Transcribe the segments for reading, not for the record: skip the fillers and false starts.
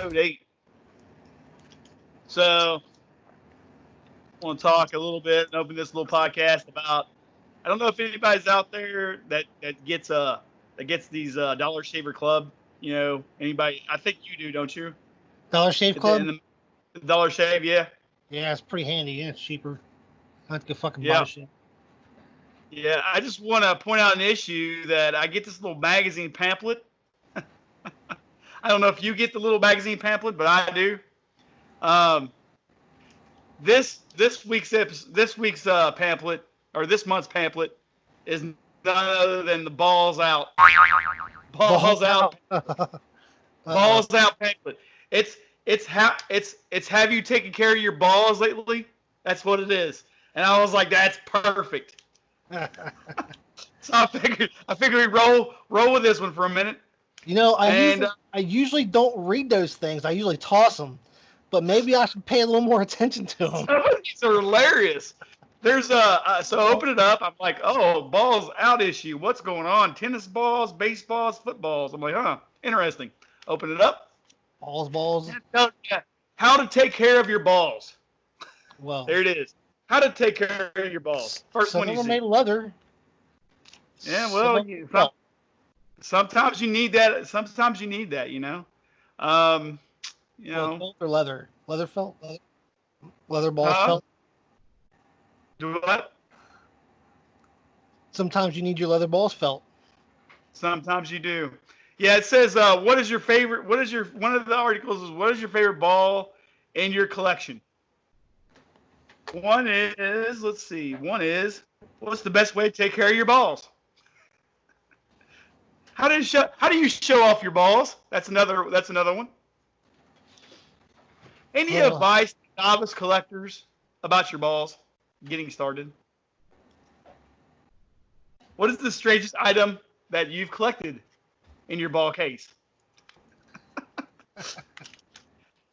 episode 8. So, I want to talk a little bit and open this little podcast about. I don't know if anybody's out there that gets these Dollar Shaver Club. You know, anybody? I think you do, don't you? Dollar Shave Club? The Dollar Shave, yeah. Yeah, it's pretty handy. Yeah, it's cheaper. I have to go fucking Yeah. buy shit. Yeah, I just want to point out an issue that I get this little magazine pamphlet. I don't know if you get the little magazine pamphlet, but I do. This week's pamphlet, or this month's pamphlet, is none other than the balls out. Balls out. Balls out pamphlet. It's have you taken care of your balls lately? That's what it is. And I was like, that's perfect. So I figured we roll with this one for a minute. You know, I usually don't read those things. I usually toss them. But maybe I should pay a little more attention to them. Some of these are hilarious. There's so I open it up. I'm like, oh, balls out issue. What's going on? Tennis balls, baseballs, footballs. I'm like, huh, interesting. Open it up. Balls. Yeah, how to take care of your balls. Well, there it is. How to take care of your balls. First some one of you them see. made leather. Yeah, well, sometimes you need that. Sometimes you need that. You know. You know. Felt or leather? Leather felt? Leather balls felt? Do what? Sometimes you need your leather balls felt. Sometimes you do. Yeah, it says, one of the articles is, what is your favorite ball in your collection? One is, what's the best way to take care of your balls? How do you show off your balls? That's another one. Any advice to novice collectors about your balls getting started? What is the strangest item that you've collected in your ball case?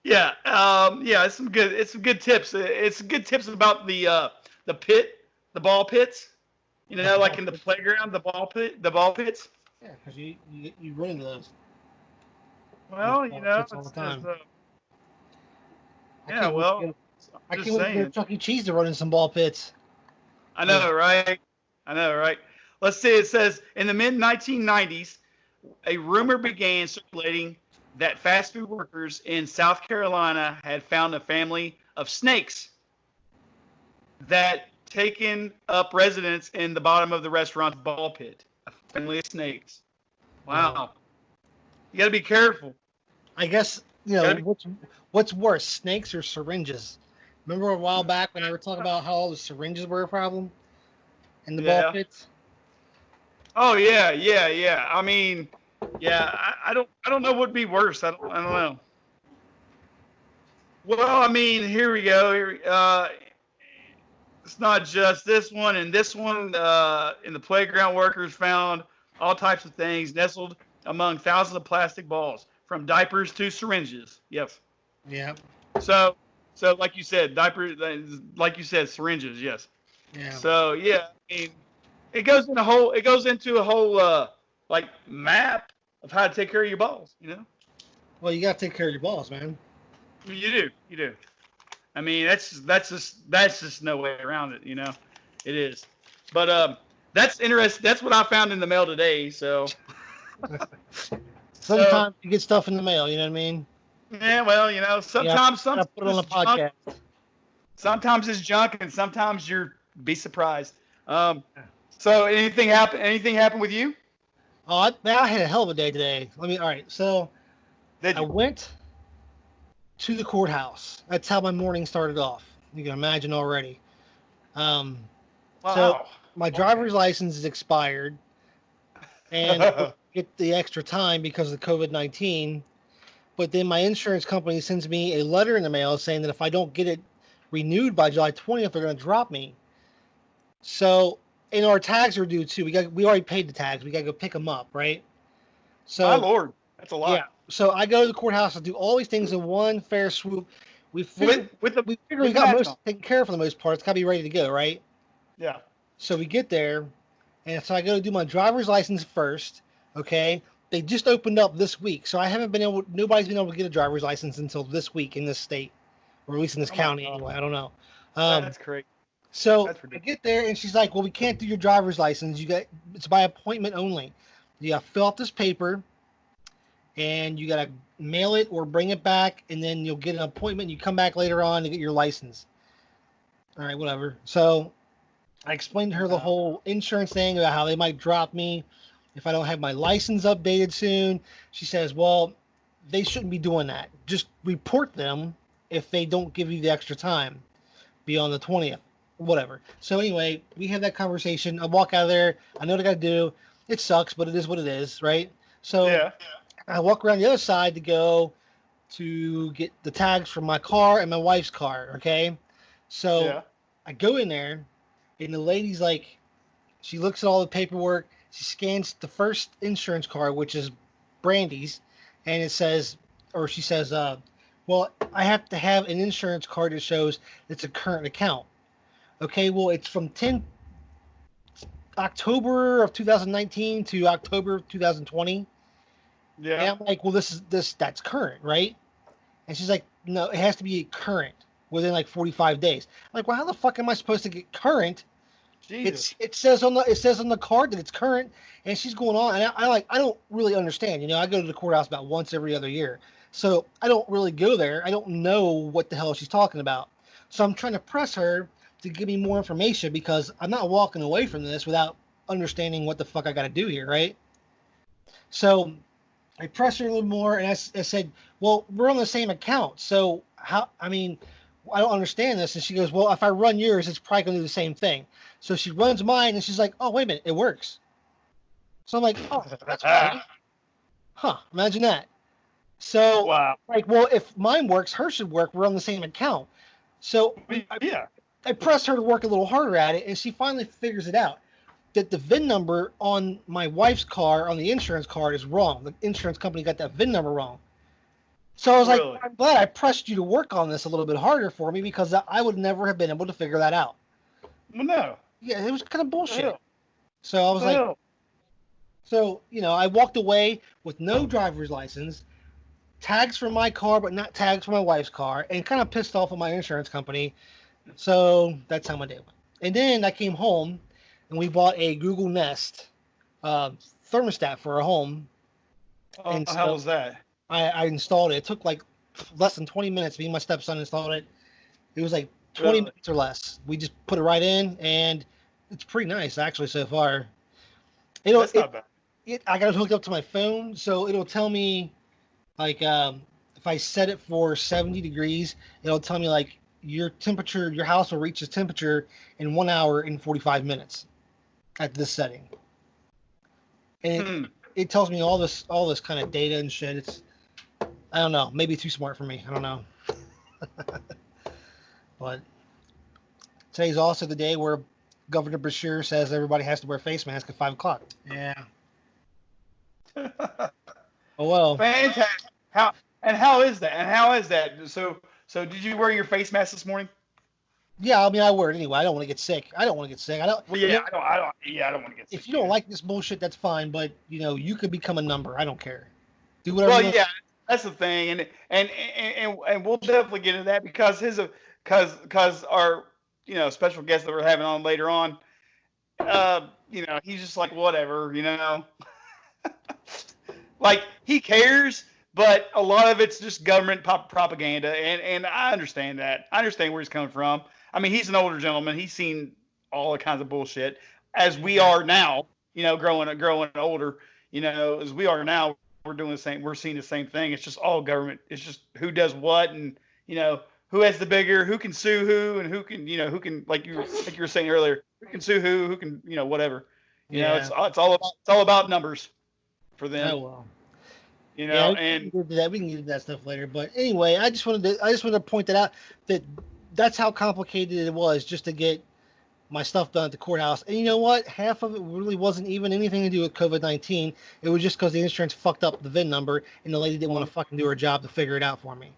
Yeah, it's some good tips. It's good tips about the ball pits. You know, like in the playground, the ball pits. Yeah, because you run into those. Well, you know, all the time. I can't wait to go to Chuck E. Cheese to run in some ball pits. I know, right? Let's see. It says, in the mid-1990s, a rumor began circulating that fast food workers in South Carolina had found a family of snakes that taken up residence in the bottom of the restaurant's ball pit. A family of snakes. Wow. You got to be careful. I guess, you know, what's worse, snakes or syringes? Remember a while back when they were talking about how all the syringes were a problem in the ball pits? Oh yeah. I mean, yeah, I don't know what'd be worse. I don't know. Well, I mean, here we go. It's not just this one and this one. In the playground, workers found all types of things nestled among thousands of plastic balls, from diapers to syringes. Yes. Yeah. So like you said, diapers. Like you said, syringes. Yes. Yeah. So yeah, I mean, it goes into a whole like map of how to take care of your balls. You know. Well, you gotta take care of your balls, man. You do. I mean, that's just no way around it. You know, it is. But that's interesting. That's what I found in the mail today. So. Sometimes you get stuff in the mail. You know what I mean? Yeah. Well, you know, sometimes put it on the podcast. Sometimes it's junk, and sometimes you'll be surprised. So anything happen with you? Oh, I had a hell of a day today. All right. So I went to the courthouse. That's how my morning started off. You can imagine already. Wow. So my driver's license is expired, and get the extra time because of COVID-19. But then my insurance company sends me a letter in the mail saying that if I don't get it renewed by July 20th, they're going to drop me. So, and our tags are due too. We already paid the tags. We got to go pick them up, right? So, my Lord, that's a lot. Yeah. So I go to the courthouse to do all these things in one fair swoop. We figure we got most taken care of for the most part. It's got to be ready to go, right? Yeah. So we get there, and so I go to do my driver's license first. Okay. they just opened up this week, so I haven't been able. Nobody's been able to get a driver's license until this week in this state, or at least in this county anyway. I don't know. That's crazy. So That's I ridiculous. get there and she's like, "Well, we can't do your driver's license. It's by appointment only. You got to fill out this paper, and you got to mail it or bring it back, and then you'll get an appointment. You come back later on to get your license." All right, whatever. So I explained to her the whole insurance thing about how they might drop me if I don't have my license updated soon. She says, "Well, they shouldn't be doing that. Just report them if they don't give you the extra time beyond the 20th." Whatever. So anyway, we had that conversation. I walk out of there. I know what I got to do. It sucks, but it is what it is, right? So Yeah. I walk around the other side to go to get the tags from my car and my wife's car, okay? So Yeah. I go in there, and the lady's like, she looks at all the paperwork. She scans the first insurance card, which is Brandy's, and it says, or she says, well, I have to have an insurance card that shows it's a current account. Okay, well, it's from October of 2019 to October of 2020. Yeah. And I'm like, well, that's current, right? And she's like, no, it has to be current within like 45 days. I'm like, well, how the fuck am I supposed to get current? Jesus. It says on the card that it's current, and she's going on, and I don't really understand. You know, I go to the courthouse about once every other year, so I don't really go there. I don't know what the hell she's talking about. So I'm trying to press her to give me more information because I'm not walking away from this without understanding what the fuck I got to do here, right? So I pressed her a little more, and I said, well, we're on the same account, so how? I mean, I don't understand this. And she goes, well, if I run yours, it's probably going to do the same thing. So she runs mine, and she's like, oh, wait a minute, it works. So I'm like, oh, that's funny. Huh, imagine that. So, Wow. like, well, if mine works, hers should work. We're on the same account. So Yeah. I pressed her to work a little harder at it, and she finally figures it out. That the VIN number on my wife's car on the insurance card is wrong. The insurance company got that VIN number wrong. So I was Really? like, I'm glad I pressed you to work on this a little bit harder for me because I would never have been able to figure that out. Well, no. Yeah, it was kind of bullshit. Hell. So I was like, Hell. so, you know, I walked away with no driver's license, tags for my car, but not tags for my wife's car, and kind of pissed off at my insurance company. So that's how my day went. And then I came home, and we bought a Google Nest thermostat for our home. Oh, And how so was that? I installed it. It took like less than 20 minutes. Me and my stepson installed it. It was like 20 Really? minutes or less. We just put it right in, and it's pretty nice actually so far. That's not bad. I got it hooked up to my phone, so it'll tell me like if I set it for 70 degrees, it'll tell me like your house will reach its temperature in 1 hour and 45 minutes at this setting. And it tells me all this kind of data and shit. It's, I don't know, maybe too smart for me. I don't know. But today's also the day where Governor Bashir says everybody has to wear face masks at 5 o'clock. Yeah. Oh well. Fantastic. How is that? So did you wear your face mask this morning? Yeah, I mean, I wear it anyway. I don't want to get sick. I don't. Well, yeah, I don't want to get sick. If you don't like this bullshit, that's fine. But you know, you could become a number. I don't care. Do whatever. Well, yeah, that's the thing, and we'll definitely get into that because our special guest that we're having on later on, he's just like whatever, like he cares, but a lot of it's just government propaganda, and I understand that. I understand where he's coming from. I mean, he's an older gentleman. He's seen all the kinds of bullshit as we are now. Growing older. As we are now, we're doing the same. We're seeing the same thing. It's just all government. It's just who does what, and who has the bigger, who can sue who, and who can like you were saying earlier, who can sue who can whatever. It's all about numbers for them. Oh well. And we can get into that stuff later. But anyway, I just wanted to point that out that's how complicated it was just to get my stuff done at the courthouse. And you know what? Half of it really wasn't even anything to do with COVID-19. It was just because the insurance fucked up the VIN number and the lady didn't want to fucking do her job to figure it out for me.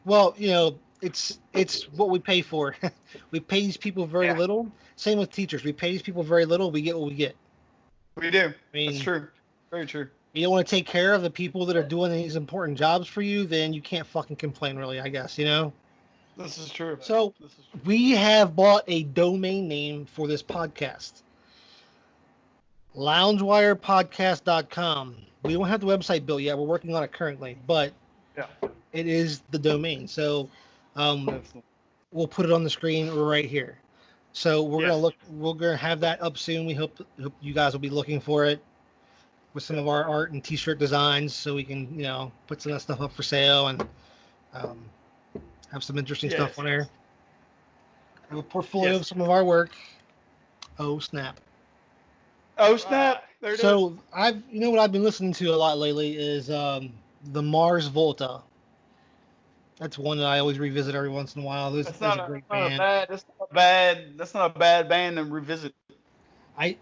Well, it's what we pay for. We pay these people very little. Same with teachers. We pay these people very little. We get what we get. We do. I mean, that's true. Very true. You don't want to take care of the people that are doing these important jobs for you, then you can't fucking complain, really, I guess, you know? This is true. So, This is true. we have bought a domain name for this podcast. LoungeWirePodcast.com. We don't have the website built yet. We're working on it currently, but it is the domain. So, we'll put it on the screen right here. So we're gonna have that up soon. We hope you guys will be looking for it with some of our art and t-shirt designs, so we can put some of that stuff up for sale and have some interesting stuff on there. Have a portfolio of some of our work. Oh snap! Oh snap! There it is. So what I've been listening to a lot lately is the Mars Volta. That's one that I always revisit every once in a while. That's a great band. That's not a bad band to revisit. I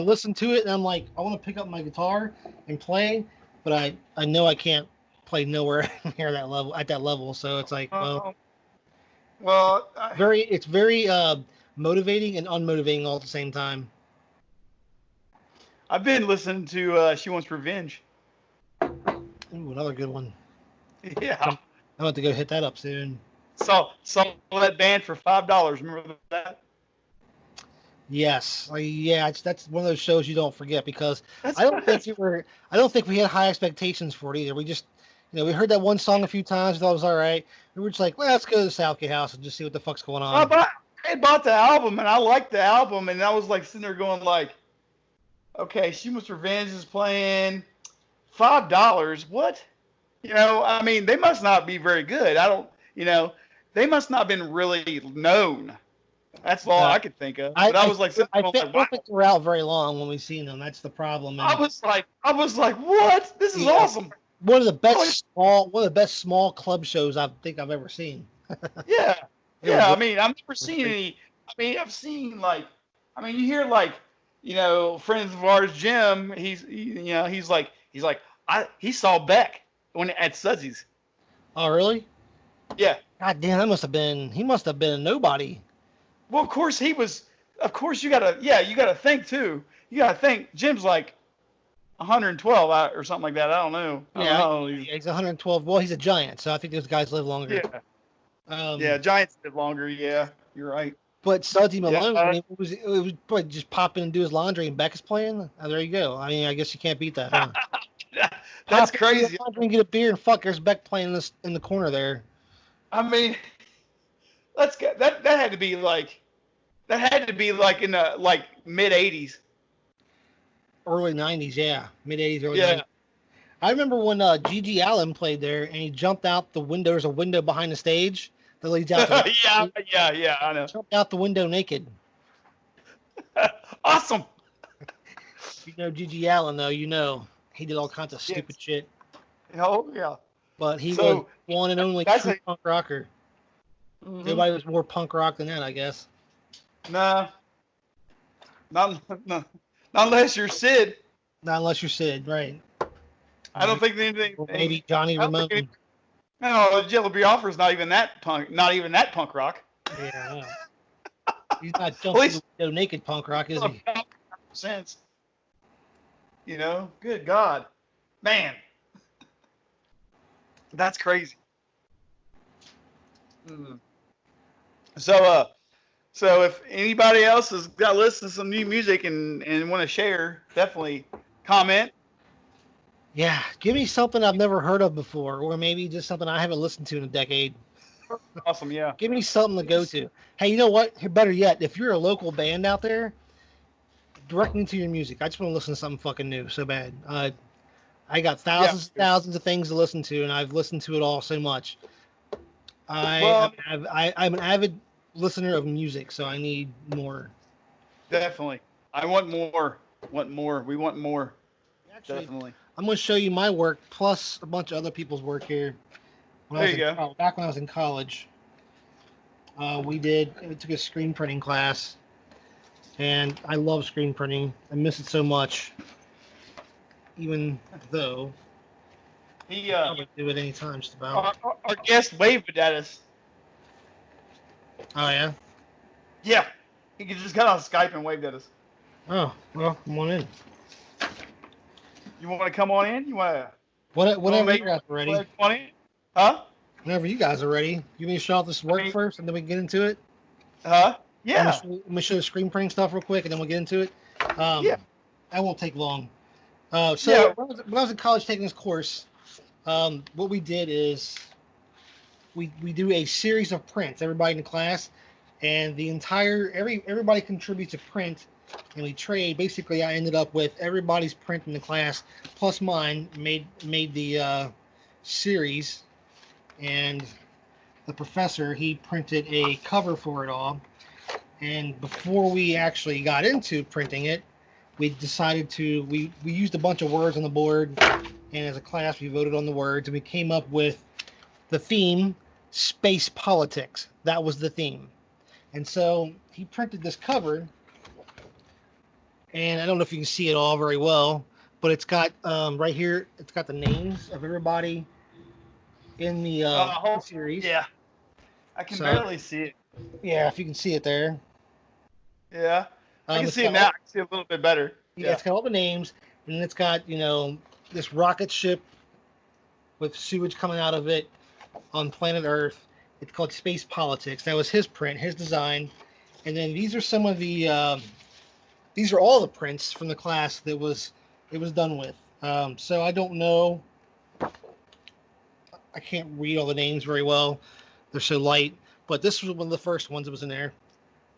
listen to it and I'm like, I want to pick up my guitar and play, but I know I can't play nowhere near that level at that level. So it's like, it's very motivating and unmotivating all at the same time. I've been listening to She Wants Revenge. Ooh, another good one. Yeah. I'm about to go hit that up soon. Saw that band for $5. Remember that? Yes. That's one of those shows you don't forget because I don't think we had high expectations for it either. We just we heard that one song a few times, we thought it was all right. We were just like, let's go to the Southgate House and just see what the fuck's going on. I bought the album and I liked the album and I was like sitting there going like, okay, She Wants Revenge is playing $5. What? I mean, they must not be very good. They must not have been really known. That's all I could think of. But I was like, I don't think we're out very long when we seen them. That's the problem. And I was like, what? This is awesome. One of the best small club shows I think I've ever seen. Yeah. I mean, I've never seen any. I mean, I've seen you hear friends of ours, Jim. He's like, he saw Beck at Sudsy's. Oh, really? Yeah. God damn, he must have been a nobody. Well, of course he was. Of course you gotta think too. You gotta think Jim's like 112 or something like that. I don't know. He's 112. Well, he's a giant, so I think those guys live longer. Yeah. Giants live longer. Yeah, you're right. But Sudsy Malone, it was probably just pop in and do his laundry, and Beck is playing. Oh, there you go. I mean, I guess you can't beat that. Huh? That's crazy. Laundry and get a beer and fuck. There's Beck playing this in the corner there. I mean, that had to be like in the mid 80s. Early 90s, yeah. Mid 80s, early 90s. I remember when G.G. Allen played there and he jumped out the window. There's a window behind the stage that leads out to yeah, I know. Jumped out the window naked. Awesome. G.G. Allen, though, he did all kinds of stupid shit. Oh, yeah. But he was one and only true punk rocker. Mm-hmm. Nobody was more punk rock than that, I guess. Nah. Not unless you're Sid. Not unless you're Sid, right. I don't think anything. Or maybe Johnny Ramone. No, Jello Biafra's not even that punk rock. Yeah. He's not jumping the naked punk rock, is he? Sense. Good God. Man. That's crazy. So if anybody else has got listened to some new music and want to share, definitely comment. Yeah, give me something I've never heard of before, or maybe just something I haven't listened to in a decade. Awesome, yeah. Give me something to go to. Hey, you know what? Better yet, if you're a local band out there, direct me to your music. I just want to listen to something fucking new so bad. I got thousands of things to listen to, and I've listened to it all so much. I'm an avid listener of music, so I need more. Definitely. I want more. We want more. Actually, definitely. I'm going to show you my work plus a bunch of other people's work here. Back when I was in college, we took a screen printing class, and I love screen printing. I miss it so much, even though he probably do it anytime just about. Our guest waved at us. Oh yeah. Yeah, he just got on Skype and waved at us. Oh well, come on in. You want to come on in? You want to Whenever make you guys are ready. come on in? Huh? Whenever you guys are ready. You want me to show off this work first, and then we can get into it? Huh? Yeah. I'm gonna show the screen printing stuff real quick, and then we'll get into it. Yeah. That won't take long. Yeah. When I was in college taking this course, what we did is we do a series of prints, everybody in the class, and everybody contributes a print, and we trade. Basically, I ended up with everybody's print in the class plus mine made the series, and the professor, he printed a cover for it all. And before we actually got into printing it, we decided we used a bunch of words on the board, and as a class we voted on the words, and we came up with the theme, space politics. That was the theme. And so he printed this cover, and I don't know if you can see it all very well, but it's got right here, it's got the names of everybody in the whole series. Yeah. I can barely see it. Yeah, if you can see it there. Yeah. I can see it now. I can see it a little bit better. Yeah, it's got all the names, and then it's got, this rocket ship with sewage coming out of it on planet Earth. It's called Space Politics. That was his print, his design. And then these are some of the, these are all the prints from the class that it was done with. So I don't know. I can't read all the names very well. They're so light. But this was one of the first ones that was in there.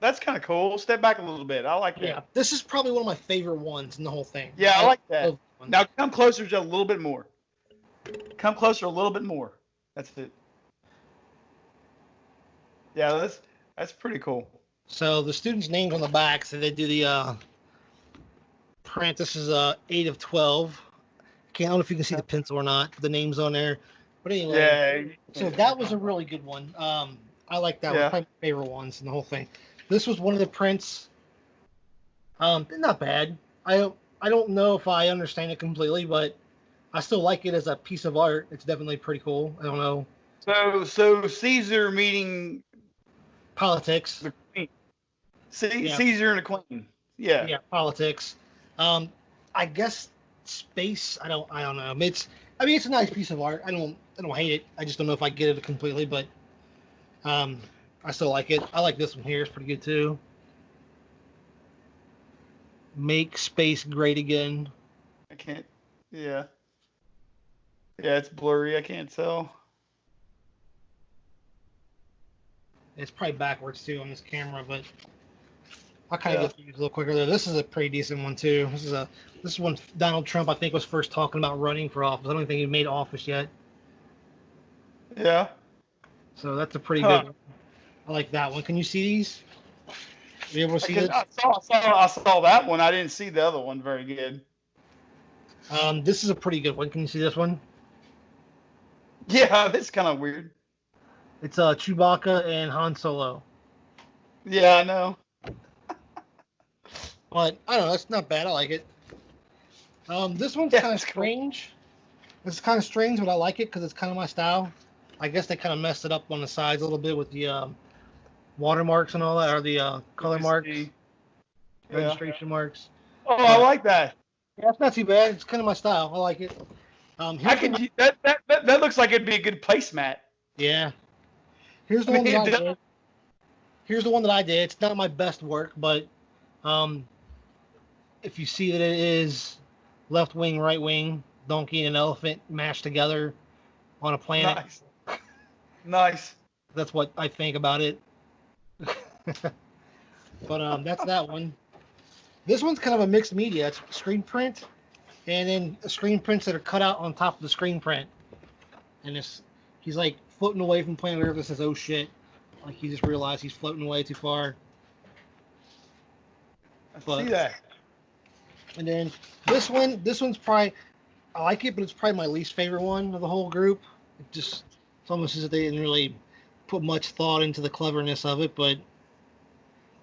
That's kind of cool. Step back a little bit. I like that. Yeah, this is probably one of my favorite ones in the whole thing. Yeah, I like that. Now come closer just a little bit more. Come closer a little bit more. That's it. Yeah, that's pretty cool. So the students' names on the back, so they do the print. This is 8 of 12. I don't know if you can see the pencil or not. The names on there. But anyway, so that was a really good one. I like that one. Probably my favorite ones in the whole thing. This was one of the prints. Not bad. I don't know if I understand it completely, but I still like it as a piece of art. It's definitely pretty cool. I don't know. So Caesar meeting politics. The queen. Caesar and the queen. Yeah. Yeah, politics. I guess space. I don't know. It's a nice piece of art. I don't hate it. I just don't know if I get it completely, but I still like it. I like this one here. It's pretty good too. Make space great again. I can't. Yeah. Yeah, it's blurry. I can't tell. It's probably backwards too on this camera, but I'll kind of get through a little quicker there. This is a pretty decent one too. This is one Donald Trump, I think, was first talking about running for office. I don't think he made office yet. Yeah. So that's a pretty good one. I like that one. Can you see these? Are you able to see this? I saw that one. I didn't see the other one very good. This is a pretty good one. Can you see this one? Yeah, that's kind of weird. It's Chewbacca and Han Solo. Yeah, I know. But I don't know. It's not bad. I like it. This one's kind of strange. This is kind of strange, but I like it because it's kind of my style. I guess they kind of messed it up on the sides a little bit with the watermarks and all that, or the color marks, registration marks. Oh, I like that. Yeah, it's not too bad. It's kind of my style. I like it. That looks like it'd be a good placemat. Yeah. Here's the one that I did. Here's the one that I did. It's not my best work, but if you see that it is left wing, right wing, donkey, and an elephant mashed together on a planet. Nice. That's what I think about it. But that's that one. This one's kind of a mixed media. It's screen print, and then screen prints that are cut out on top of the screen print. And he's like floating away from planet Earth. It says, "Oh shit!" Like he just realized he's floating away too far. I see that. And then this one's probably, I like it, but it's probably my least favorite one of the whole group. It's almost as if they didn't really put much thought into the cleverness of it, but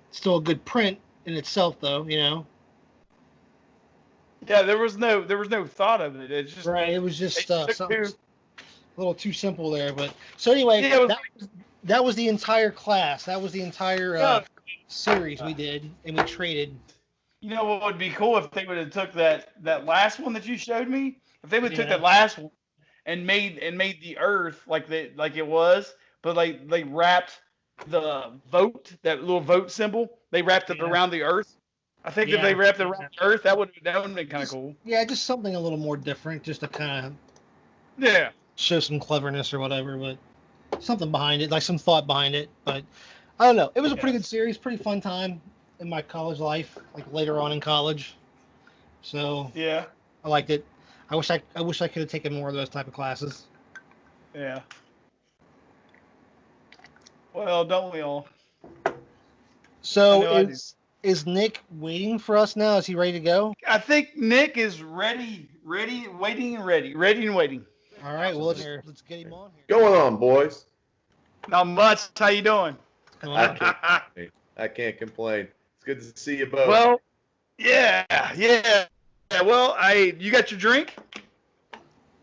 it's still a good print in itself, though. Yeah, there was no thought of it. It's just right. It was just something a little too simple there. But so anyway, that was the entire class. That was the entire series we did, and we traded. You know what would be cool if they would have took that last one that you showed me? If they would have took Yeah. that last one and made the Earth like it was, but like they wrapped the vote, that little vote symbol, they wrapped it Yeah. around the Earth. I think if they Yeah. wrapped it around the Earth, that would have been kind of Just cool. yeah, just something a little more different, just to kind of Yeah. show some cleverness or whatever, but something behind it, like some thought behind it. But I don't know. It was a pretty good Yes. series, pretty fun time in my college life, like later on in college. So Yeah. I liked it. I wish I could have taken more of those type of classes. Yeah. Well, don't we all? I So know I do. is Nick waiting for us now? Is he ready to go? I think Nick is ready, waiting and ready and waiting. All right. Well, let's get him on here. Going on, boys. Not much. How you doing? What's going I on? can't complain. I can't complain. It's good to see you both. Well, yeah. Well, you got your drink?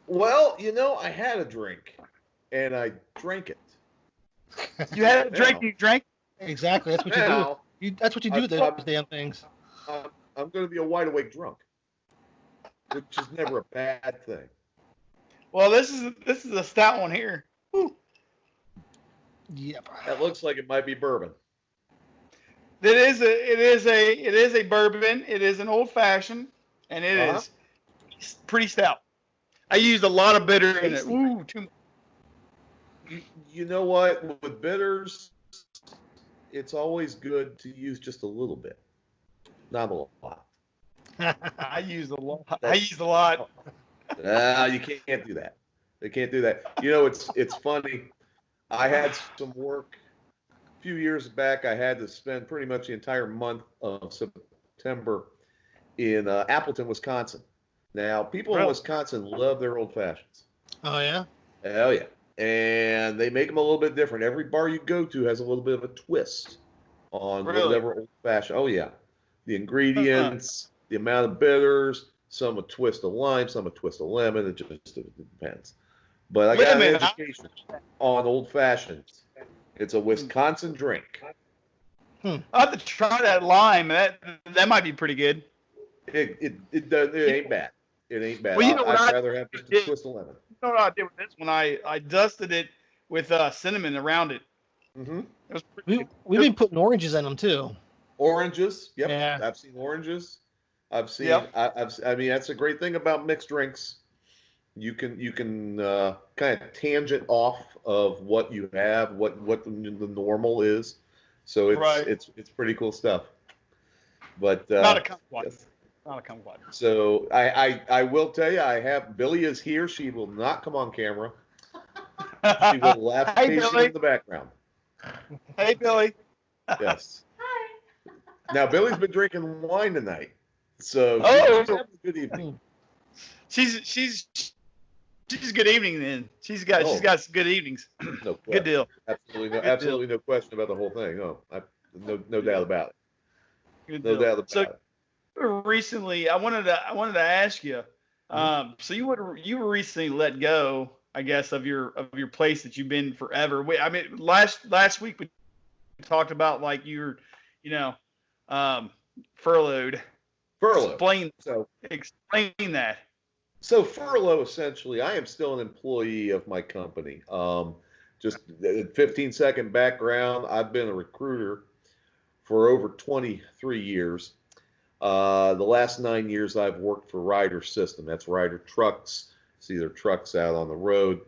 Well, I had a drink, and I drank it. You had a drink. Now- You drank. Exactly. That's what you do. Now, That's what you do with those damn things. I'm going to be a wide awake drunk, which is never a bad thing. Well, this is a stout one here. Woo. Yep. That looks like it might be bourbon. It is a bourbon. It is an old fashioned, and it Uh-huh. is pretty stout. I used a lot of bitter in it. Tasty. Ooh, too much. You know what? With bitters, it's always good to use just a little bit, not a lot. I used a lot. I used a lot. You can't do that. They can't do that. It's funny. I had some work a few years back. I had to spend pretty much the entire month of September in Appleton, Wisconsin. Now, people in Really? Wisconsin love their old fashions. Oh yeah. Oh yeah, and they make them a little bit different. Every bar you go to has a little bit of a twist on Really? whatever old fashioned. Oh yeah, the ingredients, the amount of bitters, some a twist of lime, some a twist of lemon. It just depends. But I got an Lemon, huh? education on old fashions. It's a Wisconsin drink. I'll have to try that lime. That might be pretty good. It ain't bad. It ain't bad. Well, you know what I'd I rather have just a did? twist of lemon. You know what I did with this one? I dusted it with cinnamon around it. Mm-hmm. It was pretty good. We've been putting oranges in them too. Oranges. Yep. Yeah. I've seen oranges. I've seen. Yep. I mean, that's a great thing about mixed drinks. You can kind of tangent off of what you have, what the normal is. So Right. it's pretty cool stuff. But Not a kumquat. yes. Not a kumquat. So I will tell you, Billy is here. She will not come on camera. She will laugh Hey, occasionally Billy. in the background. Hey, Billy. Yes. Now Billy's been drinking wine tonight, so Oh. she's having a good evening. She's good evening then. She's got Oh. some good evenings. No question. Good deal. Absolutely no question about the whole thing. No doubt about it. Good No deal. doubt about So it. recently, I wanted to ask you. So you were recently let go, I guess, of your place that you've been forever. I mean, last week we talked about like you're, furloughed. Furlough. Explain that. So furlough, essentially, I am still an employee of my company. Just a 15-second background. I've been a recruiter for over 23 years. The last 9 years I've worked for Ryder System. That's Ryder Trucks. See their trucks out on the road.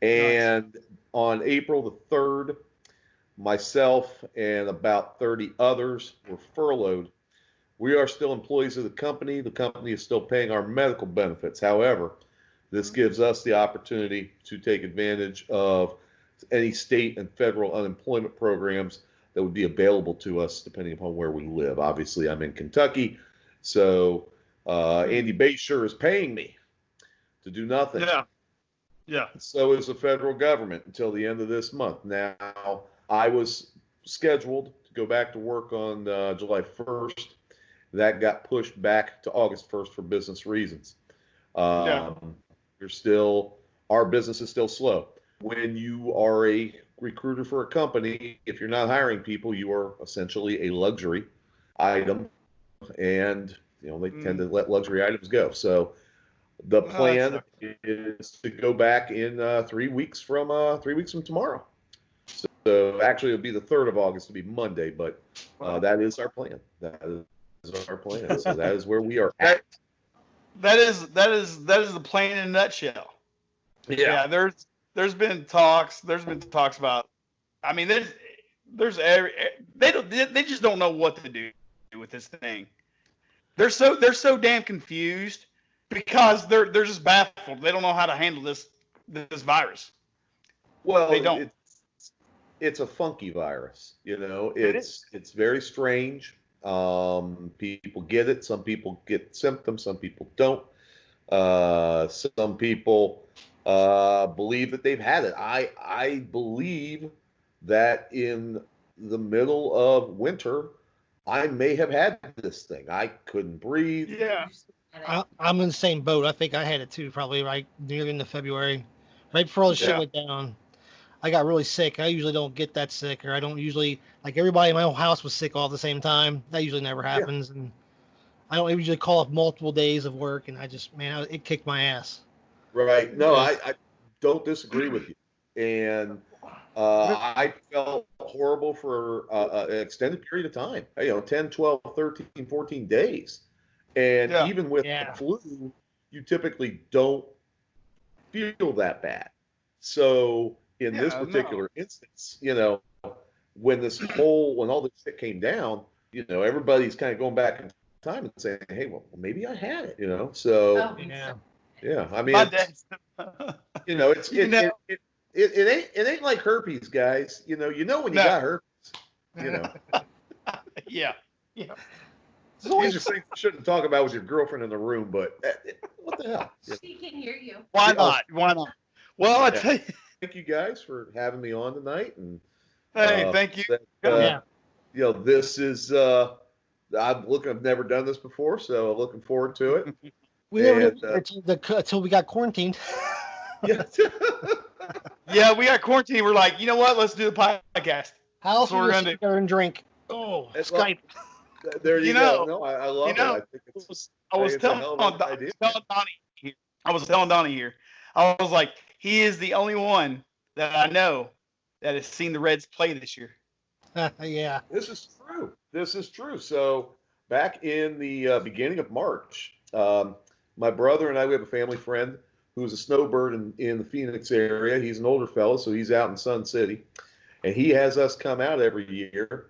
And on April the 3rd, myself and about 30 others were furloughed. We are still employees of the company. The company is still paying our medical benefits. However, this gives us the opportunity to take advantage of any state and federal unemployment programs that would be available to us depending upon where we live. Obviously, I'm in Kentucky, so Andy Bayshore is paying me to do nothing. Yeah. So is the federal government until the end of this month. Now, I was scheduled to go back to work on July 1st. That got pushed back to August 1st for business reasons. Our business is still slow. When you are a recruiter for a company, if you're not hiring people, you are essentially a luxury item. and they tend to let luxury items go. So the plan is to go back in 3 weeks from 3 weeks from tomorrow. So actually, it'll be the 3rd of August. It'll be Monday, but that is our plan. That is our plan. So that is where we are at. That is the plan in a nutshell. Yeah. There's been talks. There's been talks about. I mean, they just don't know what to do with this thing. They're so damn confused because they're just baffled. They don't know how to handle this virus. Well, they don't. It's a funky virus. It's very strange. People get it. Some people get symptoms. Some people don't. Some people believe that they've had it. I believe that in the middle of winter, I may have had this thing. I couldn't breathe. Yeah. I'm in the same boat. I think I had it too, probably right near the end of February, right before all the shit went down. I got really sick. I usually don't get that sick, or I don't usually, like, everybody in my whole house was sick all at the same time. That usually never happens. And I don't usually call off multiple days of work, and it kicked my ass. Right. No, I don't disagree with you. And I felt horrible for an extended period of time, 10, 12, 13, 14 days. And even with the flu, you typically don't feel that bad. So in this particular instance, when all this shit came down, everybody's kind of going back in time and saying, hey, well, maybe I had it, so yeah. I mean, it ain't like herpes, guys. When you got herpes, Yeah. These are things you shouldn't talk about with your girlfriend in the room, but what the hell? She can hear you. Why not? Well, I tell you. Thank you guys for having me on tonight, and hey, thank you. This is I've never done this before, so looking forward to it. We never did until we got quarantined. Yeah, we got quarantined. We're like, you know what? Let's do the podcast. How else are we going to sit there and drink? Oh, Skype. There you go. No, I love it. I think I was telling Donnie here. I was like, he is the only one that I know that has seen the Reds play this year. Yeah. This is true. So back in the beginning of March, my brother and I, we have a family friend who's a snowbird in the Phoenix area. He's an older fellow, so he's out in Sun City. And he has us come out every year.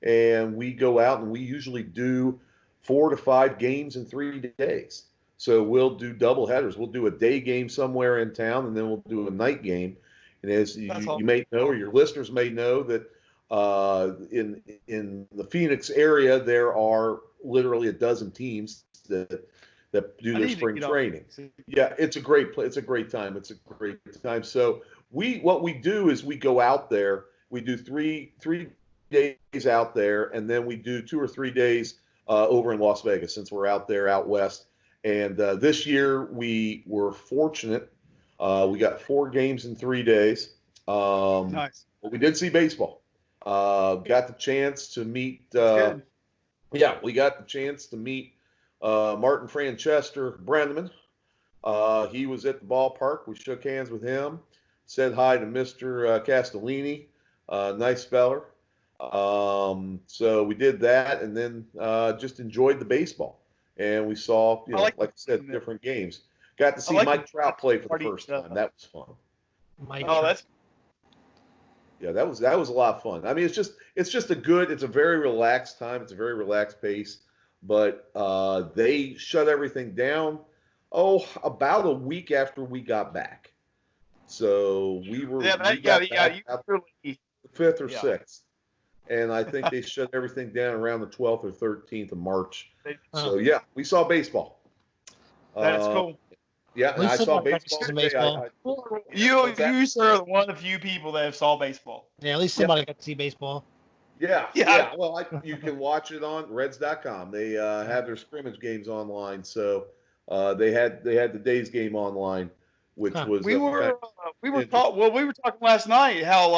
And we go out and we usually do 4 to 5 games in 3 days. So we'll do double headers. We'll do a day game somewhere in town, and then we'll do a night game. And as you may know, or your listeners may know, that in the Phoenix area, there are literally a dozen teams that do their spring training. Yeah, it's a great time. It's a great time. So what we do is we go out there. We do three days out there, and then we do 2 or 3 days over in Las Vegas, since we're out there out west. And this year we were fortunate. We got 4 games in 3 days. Nice. But we did see baseball. Got the chance to meet. We got the chance to meet Martin Franchester Brenneman. He was at the ballpark. We shook hands with him. Said hi to Mr. Castellini. Nice feller. So we did that, and then just enjoyed the baseball. And we saw, like I said, different games. Got to see Mike Trout play for the first time. That was fun. That was a lot of fun. I mean, it's a very relaxed time. It's a very relaxed pace. But they shut everything down, about a week after we got back. So we were the 5th or 6th. And I think they shut everything down around the 12th or 13th of March. So, yeah, we saw baseball. That's cool. Yeah, and I saw baseball. You sir, are one of the few people that have saw baseball. Yeah, at least somebody got to see baseball. Yeah. Well, you can watch it on Reds.com. They have their scrimmage games online. So they had the day's game online, which was we were talking last night how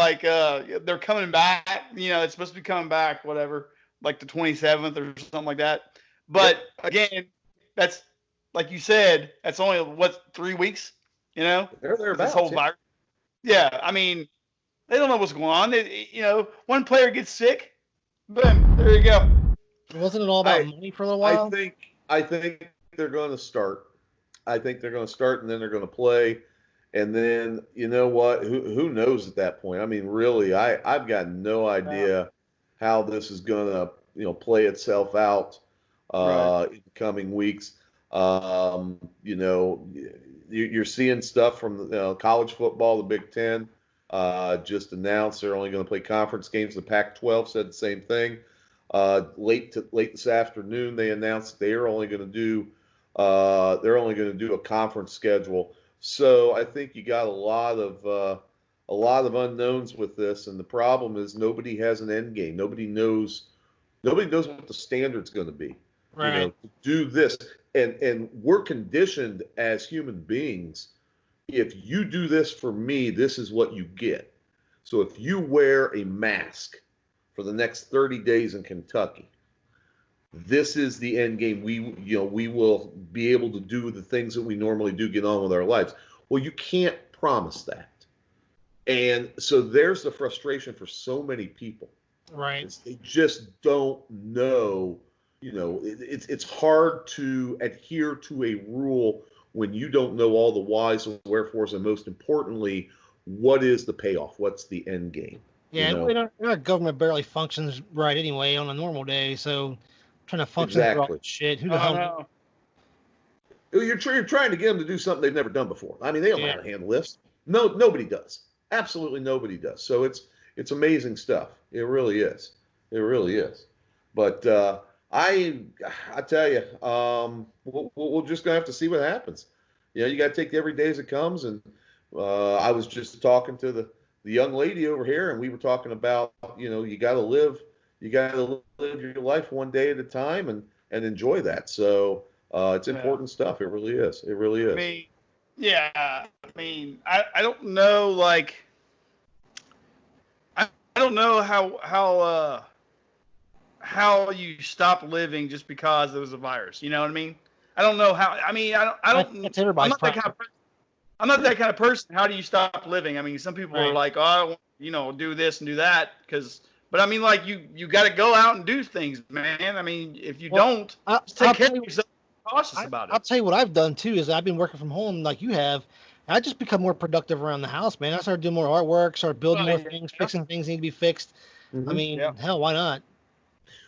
they're coming back. It's supposed to be coming back, whatever, like the 27th or something like that. But again, that's like you said, that's only what 3 weeks, They're for this thereabouts. whole Yeah. virus. Yeah, I mean, they don't know what's going on. One player gets sick, boom, there you go. Wasn't it all about money for a little I while? think they're going to start. I think they're going to start, and then they're going to play, and then you know what? Who knows at that point? I mean, really, I've got no idea how this is going to play itself out Right. in the coming weeks. You're seeing stuff from college football. The Big Ten just announced they're only going to play conference games. The Pac-12 said the same thing. Late this afternoon, they announced they're only going to do a conference schedule. So I think you got a lot of unknowns with this, and the problem is nobody has an end game. Nobody knows what the standard's going to be. Right. To do this, and we're conditioned as human beings. If you do this for me, this is what you get. So if you wear a mask for the next 30 days in Kentucky, this is the end game. We will be able to do the things that we normally do, get on with our lives. Well, you can't promise that. And so there's the frustration for so many people. Right. They just don't know. It's hard to adhere to a rule when you don't know all the whys and wherefores, and most importantly, what is the payoff? What's the end game? Yeah, our government barely functions right anyway on a normal day, so trying to function through all Exactly. that shit. Who the hell knows? You're trying to get them to do something they've never done before. I mean, they don't know how to handle this. No, nobody does. Absolutely nobody does. So it's amazing stuff. It really is. It really is. But I tell you, we're just gonna have to see what happens. You got to take every day as it comes. And I was just talking to the young lady over here, and we were talking about you got to live your life one day at a time and enjoy that. So it's important stuff. It really is. It really is. I don't know, like, I don't know how you stop living just because there was a virus. You know what I mean? I don't know how. I mean, I don't. That's everybody's I'm not that kind of person. How do you stop living? I mean, some people are like, oh, I don't do this and do that but I mean, like, you got to go out and do things, man. I mean, if you don't, just take care of yourself. Cautious about it. I'll tell you what I've done too is I've been working from home like you have. I just become more productive around the house, man. I started doing more artwork, started building more things, fixing things that need to be fixed. Mm-hmm. I mean, hell, why not?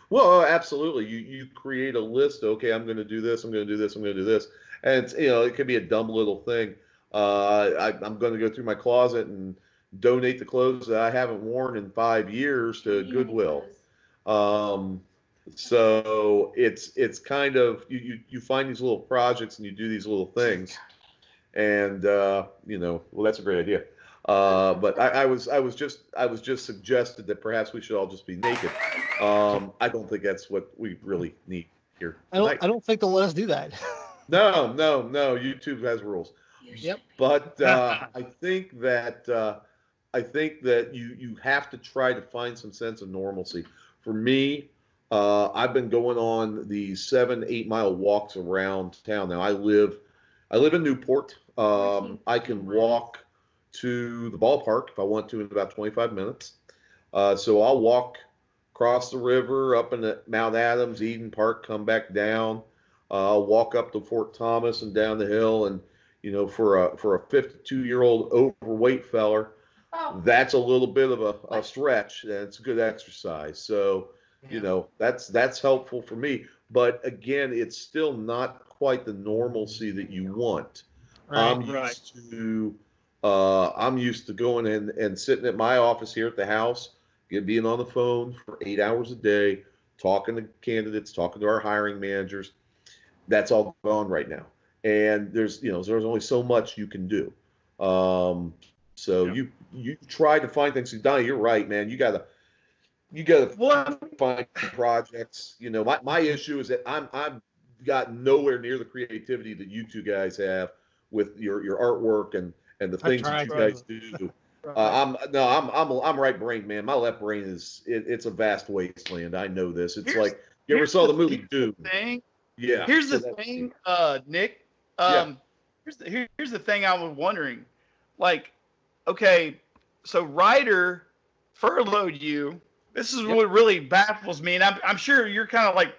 Well, absolutely. You create a list. Okay, I'm going to do this. I'm going to do this. I'm going to do this. And it's, it could be a dumb little thing. I'm going to go through my closet and donate the clothes that I haven't worn in 5 years to Goodwill. So it's kind of you find these little projects and you do these little things, and well, that's a great idea. But I was just suggested that perhaps we should all just be naked. I don't think that's what we really need here tonight. I don't think they'll let us do that. No. YouTube has rules. Yep. But I think that you have to try to find some sense of normalcy. For me, I've been going on these 7-8 mile walks around town. Now I live in Newport. I can walk to the ballpark if I want to in about 25 minutes. So I'll walk across the river up in Mount Adams, Eden Park, come back down. I'll walk up to Fort Thomas and down the hill. And for a 52-year-old overweight feller, that's a little bit of a stretch. And it's a good exercise. So that's helpful for me. But again, it's still not quite the normalcy that you want. I'm used to going in and sitting at my office here at the house, being on the phone for 8 hours a day, talking to candidates, talking to our hiring managers. That's all gone right now. And there's only so much you can do. You try to find things. Donnie, you're right, man. You gotta find projects. My issue is that I've got nowhere near the creativity that you two guys have with your artwork and the things that you guys do. I'm right brain, man. My left brain it's a vast wasteland. I know this. It's like you ever saw the movie Dune? Yeah. Here's so the that's thing, Nick. Yeah. Here's the thing I was wondering. Like, okay, so Ryder furloughed you. This is Yep. what really baffles me, and I'm sure you're kind of like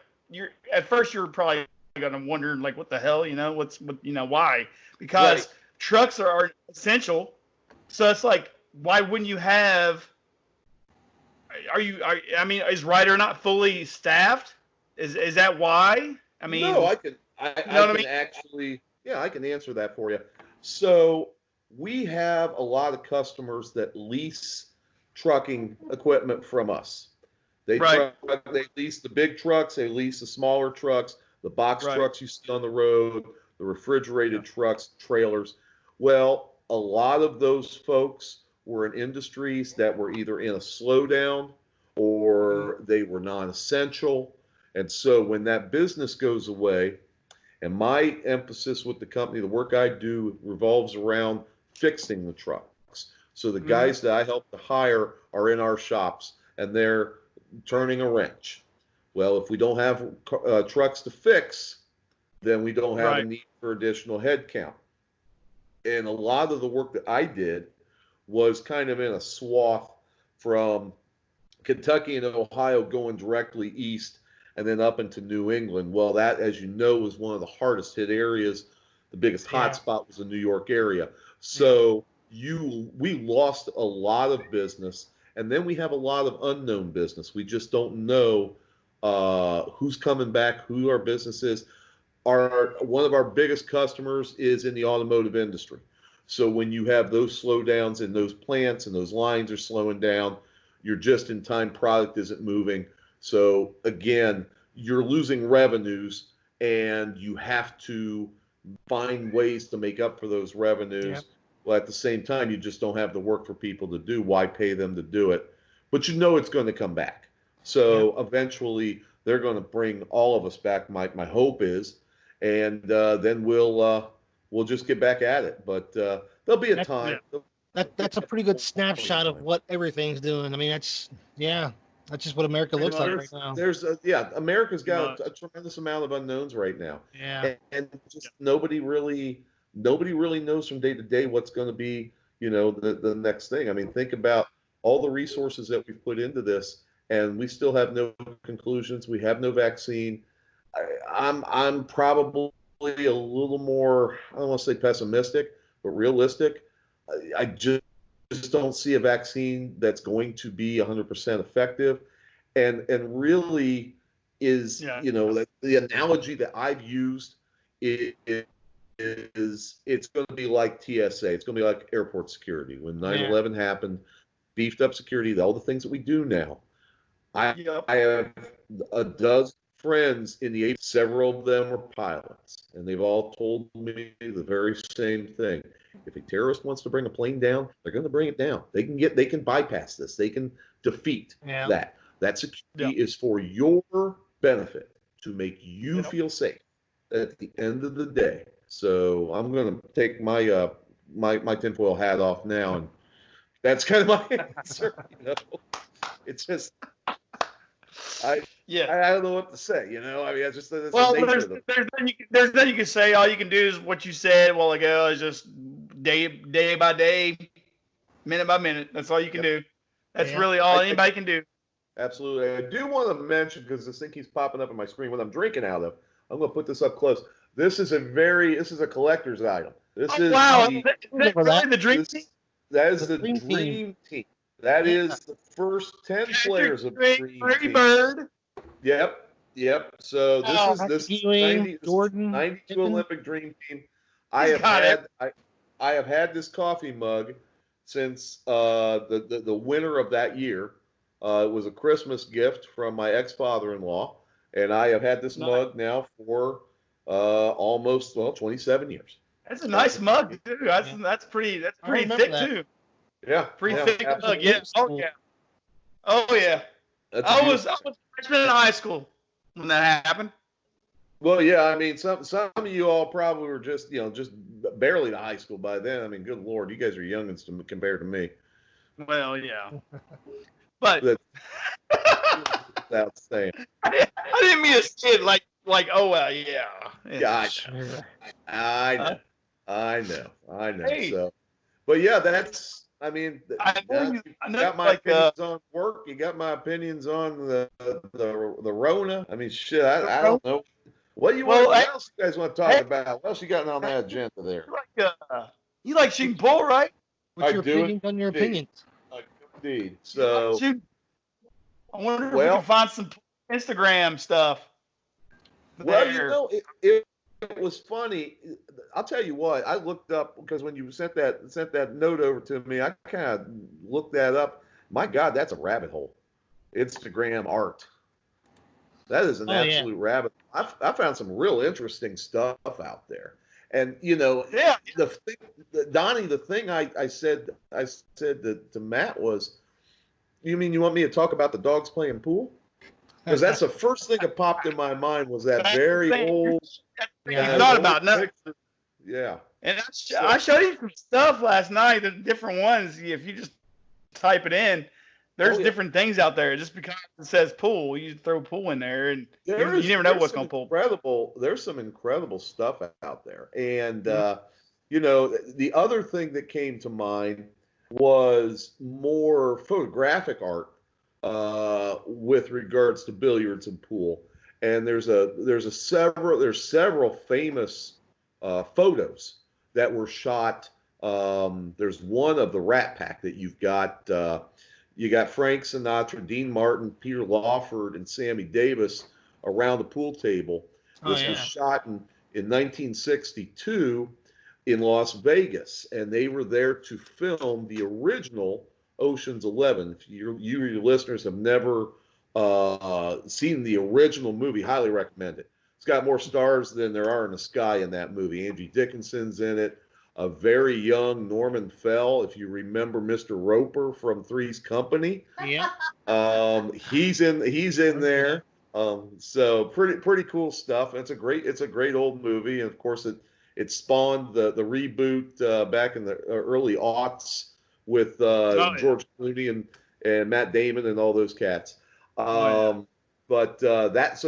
at first you're probably gonna wonder like what the hell, why? Because Right. trucks are essential. So it's like, why wouldn't you have? I mean, is Ryder not fully staffed? Is that why? I No, mean, I can you know I what I can mean? actually I can answer that for you. So we have a lot of customers that lease trucking equipment from us. Right, They lease the big trucks, they lease the smaller trucks, the box right. trucks you see on the road, the Yeah. refrigerated trucks, trailers. Well, a lot of those folks were in industries that were either in a slowdown Mm, or they were non-essential. And so when that business goes away, and my emphasis with the company, the work I do revolves around fixing the trucks. So the mm, guys that I help to hire are in our shops and they're turning a wrench. Well, if we don't have trucks to fix, then we don't have a right. need for additional headcount. And a lot of the work that I did was kind of in a swath from Kentucky and Ohio going directly east and then up into New England. Well, that, as you know, was one of the hardest hit areas. The biggest Yeah. hotspot was the New York area. Yeah. So we lost a lot of business, and then we have a lot of unknown business. We just don't know who's coming back, who our business is. One of our biggest customers is in the automotive industry. So when you have those slowdowns in those plants and those lines are slowing down, your just-in-time product isn't moving. So again, you're losing revenues, and you have to find ways to make up for those Yeah. revenues. Well, at the same time, you just don't have the work for people to do. Why pay them to do it? But you know it's going to come back. Yeah. So eventually, they're going to bring all of us back. My hope is, and then we'll just get back at it. But there'll be a That, Yeah. time. that's a pretty good snapshot of what everything's doing. I mean, that's just what America Pretty looks like much. right now. America's Pretty got much. a tremendous amount of unknowns right now, Yeah. and just nobody really knows from day to day what's going to be, the next thing. I mean, think about all the resources that we've put into this, and we still have no conclusions. We have no vaccine. I'm probably a little more, I don't want to say pessimistic, but realistic. I just don't see a vaccine that's going to be 100% effective. And really is, Yeah. the analogy that I've used is, it's going to be like TSA. It's going to be like airport security. When Yeah. 9/11 happened, beefed up security, all the things that we do now. I Yep. I have a dozen friends in the Aviation. Several of them are pilots, and they've all told me the very same thing. If a terrorist wants to bring a plane down, they're going to bring it down. They can bypass this. They can defeat Yeah. that. That Yep. security is for your benefit, to make you Yep. feel safe at the end of the day. So I'm going to take my tinfoil hat off now, and that's kind of my answer. It's just I Yeah. I don't know what to say. I mean, that's the Well, nature there's of it. there's nothing you can say. All you can do is what you said a while ago. Is just day by day, minute by minute. That's all you can Yep. do. That's Yeah. really all I anybody can do. absolutely. I do want to mention, because this thing keeps popping up on my screen when I'm drinking out of. I'm going to put this up close. This is a collector's item. This Oh, is wow. Oh, Is the that remember really that? the dream team? this that is The the Dream Team. dream team. That Yeah. is the first 10 Patrick players of the Drake, dream Larry team. Bird. Yep. So this Oh, is Patrick this is Ewing, 90 this is Jordan, 92 Pippen. Olympic dream team. I he's have got it. had I have had this coffee mug since the winter of that year. It was a Christmas gift from my ex-father-in-law, and I have had this Nice. mug now for almost 27 years. That's a nice mug too. Yeah. That's pretty I thick remember that. too. Yeah, Pretty yeah, thick mug. absolutely. Yeah. Oh yeah. Oh yeah. That's a I was beautiful. a freshman in high school when that happened. Well, yeah, I mean, some of you all probably were just barely to high school by then. I mean, good Lord, you guys are youngins compared to me. Well, yeah. But That's without saying. I didn't mean to say it like like, oh well, yeah. Yeah, Sure. I know. Hey, So, but yeah, that's. I mean, I know now you. you I know you got my like opinions on work. You got my opinions on the Rona. I mean, shit. I don't know. What you want? well, hey, What else you guys want to talk hey, about? What else you got on that agenda there? you like shooting pool, right? What's I your do opinions on your indeed. opinions? I do indeed. You like So, shooting. I wonder if we can well, find some Instagram stuff there. it was funny. I'll tell you what. I looked up because when you sent that note over to me, I kind of looked that up. My God, that's a rabbit hole. Instagram art. That is an Oh yeah. absolute rabbit. I found some real interesting stuff out there. And Yeah, the thing, Donnie, the thing I said to Matt was, you mean you want me to talk about the dogs playing pool? Because that's the first thing that popped in my mind was that that's the very thing. old, That's the thing Yeah. you those thought old about. No, pictures. Yeah. and So I showed you some stuff last night. The different ones. If you just type it in, there's yeah. different things out there. Just because it says pool, you throw pool in there, and you never know what's gonna pull. There's some incredible stuff out there. And Mhm. the other thing that came to mind was more photographic art with regards to billiards and pool. And there's several famous photos that were shot. There's one of the Rat Pack that you've got. You got Frank Sinatra, Dean Martin, Peter Lawford, and Sammy Davis around the pool table. Oh This was yeah. shot in 1962 in Las Vegas, and they were there to film the original Ocean's 11. If you or your listeners have never seen the original movie, highly recommend it. It's got more stars than there are in the sky in that movie. Angie Dickinson's in it. A very young Norman Fell, if you remember Mr. Roper from Three's Company. Yeah. He's in there. So pretty cool stuff. It's a great old movie, and of course it spawned the reboot back in the early aughts with Oh yeah. George Clooney and Matt Damon and all those cats. Oh yeah. But that's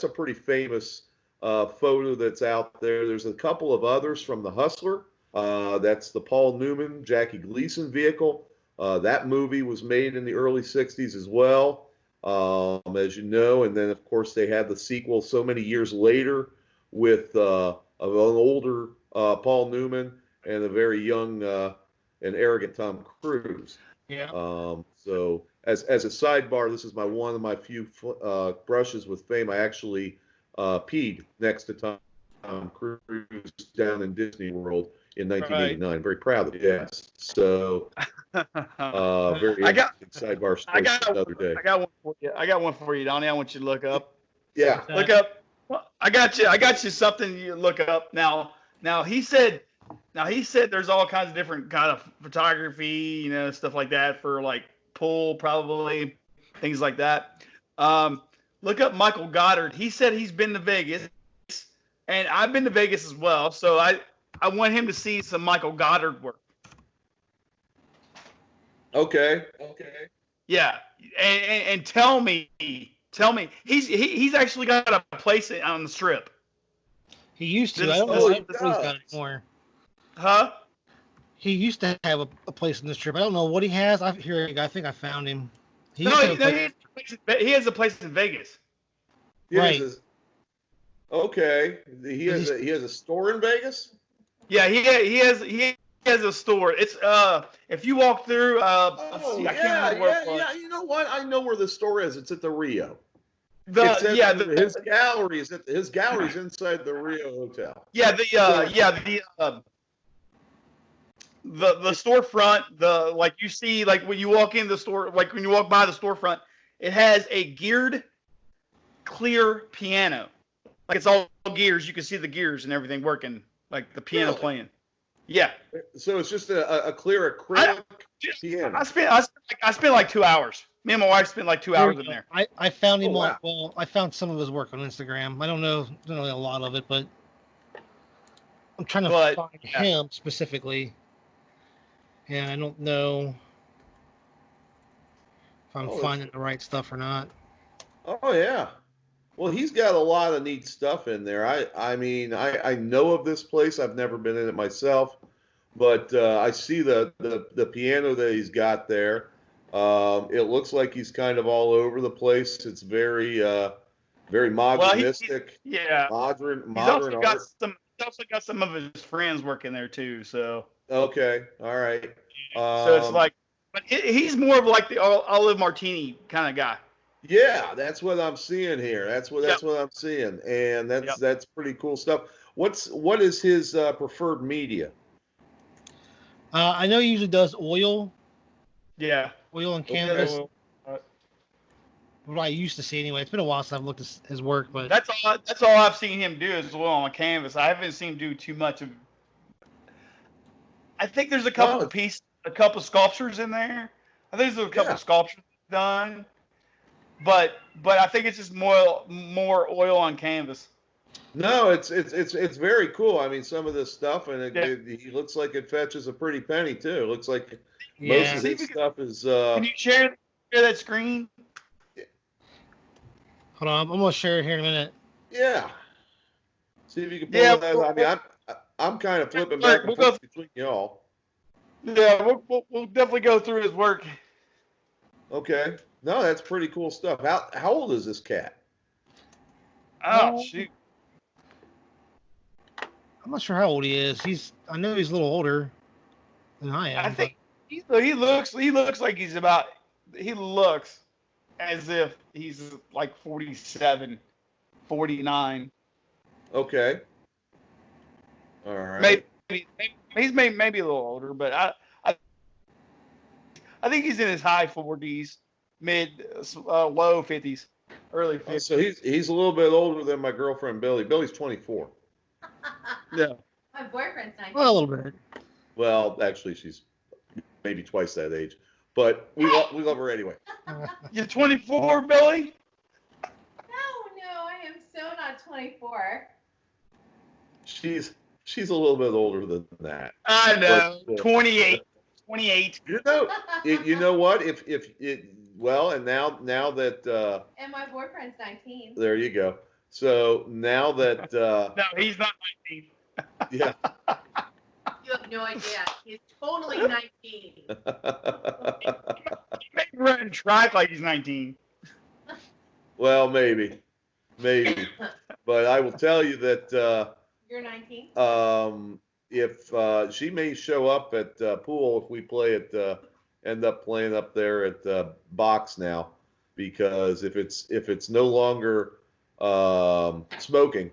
a pretty famous photo that's out there. There's a couple of others from The Hustler. That's the Paul Newman, Jackie Gleason vehicle. That movie was made in the early 60s as well, as you know. And then, of course, they had the sequel so many years later with of an older Paul Newman and a very young and arrogant Tom Cruise. Yeah. So, as a sidebar, this is one of my few brushes with fame. I actually peed next to Tom Cruise down in Disney World in Right. 1989. Very proud of it. Yes. So, very I got interesting sidebar I story got for another day. I got one for you. I got one for you, Donnie. I want you to look up. Yeah. What's that? Look up. Well, I got you. I got you something you look up now. Now he said. Now he said there's all kinds of different kind of photography, stuff like that for like pool, probably things like that. Um, Look up Michael Goddard. He said he's been to Vegas, and I've been to Vegas as well. So I want him to see some Michael Goddard work. Okay. Yeah, and tell me, he's actually got a place on the Strip. He used to. This- I don't oh, know he if he's got does. it anymore. Huh? He used to have a place in this trip. I don't know what he has. I think I found him. He No, used to have a he has a place in Vegas. He Right. Okay. He has a store in Vegas. Yeah, he has a store. It's if you walk through let's Oh see, I can't remember where it was. yeah. You know what? I know where the store is. It's at the Rio. His gallery's inside the Rio Hotel. The storefront, like you see, like when you walk in the store, like when you walk by the storefront, it has a geared clear piano. Like it's all gears. You can see the gears and everything working, like the piano Really? playing. Yeah. So it's just a clear acrylic piano. I spent like 2 hours. Me and my wife spent like 2 There hours we in go. there. I found him Oh, on. wow. Well, I found some of his work on Instagram. I don't know a lot of it, but I'm trying to But find yeah. him specifically. And I don't know if I'm Oh, finding the right stuff or not. Oh yeah. Well, he's got a lot of neat stuff in there. I mean, I know of this place. I've never been in it myself, but I see the piano that he's got there. It looks like he's kind of all over the place. It's very Well, modernistic, yeah. modern He's also got art. some. He's also got some of his friends working there too. So. Okay, all right. So it's like, but he's more of like the Olive Martini kind of guy. Yeah, that's what I'm seeing here. That's Yep. what I'm seeing, and Yep. that's pretty cool stuff. What is his preferred media? I know he usually does oil Yeah. and canvas. Okay. What I used to see anyway. It's been a while since I've looked at his work, but That's all I've seen him do is oil on canvas. I haven't seen him do too much of. I think there's a couple sculptures in there. I think there's a couple sculptures done, but I think it's just more oil on canvas. No, it's very cool. I mean, some of this stuff, and he looks like it fetches a pretty penny too. It looks like most of his stuff is. Can you share that screen? Hold on, I'm gonna share it here in a minute. Yeah. See if you can pull that. I mean, I'm kind of flipping back and forth between y'all. Yeah, we'll definitely go through his work. Okay. No, that's pretty cool stuff. How old is this cat? Oh shoot. I'm not sure how old he is. I know he's a little older than I am. I think he looks like he looks as if he's like 47, 49. Okay. All right. Maybe a little older, but I think he's in his high 40s, low 50s, early 50s. So he's a little bit older than my girlfriend Billy. Billy's 24. Yeah. My boyfriend's 19. Well, a little bit. Well, actually, she's maybe twice that age, but we love her anyway. You're 24, Billy? No, I am so not 24. She's a little bit older than that. I know. But, 28. 28. You know what? If it well, and now that and my boyfriend's 19. There you go. So now that no, he's not 19. Yeah. You have no idea. He's totally 19. He may run track like he's 19. Well, maybe. But I will tell you that you're 19. If she may show up at pool if we end up playing up there at Box now, because if it's no longer smoking,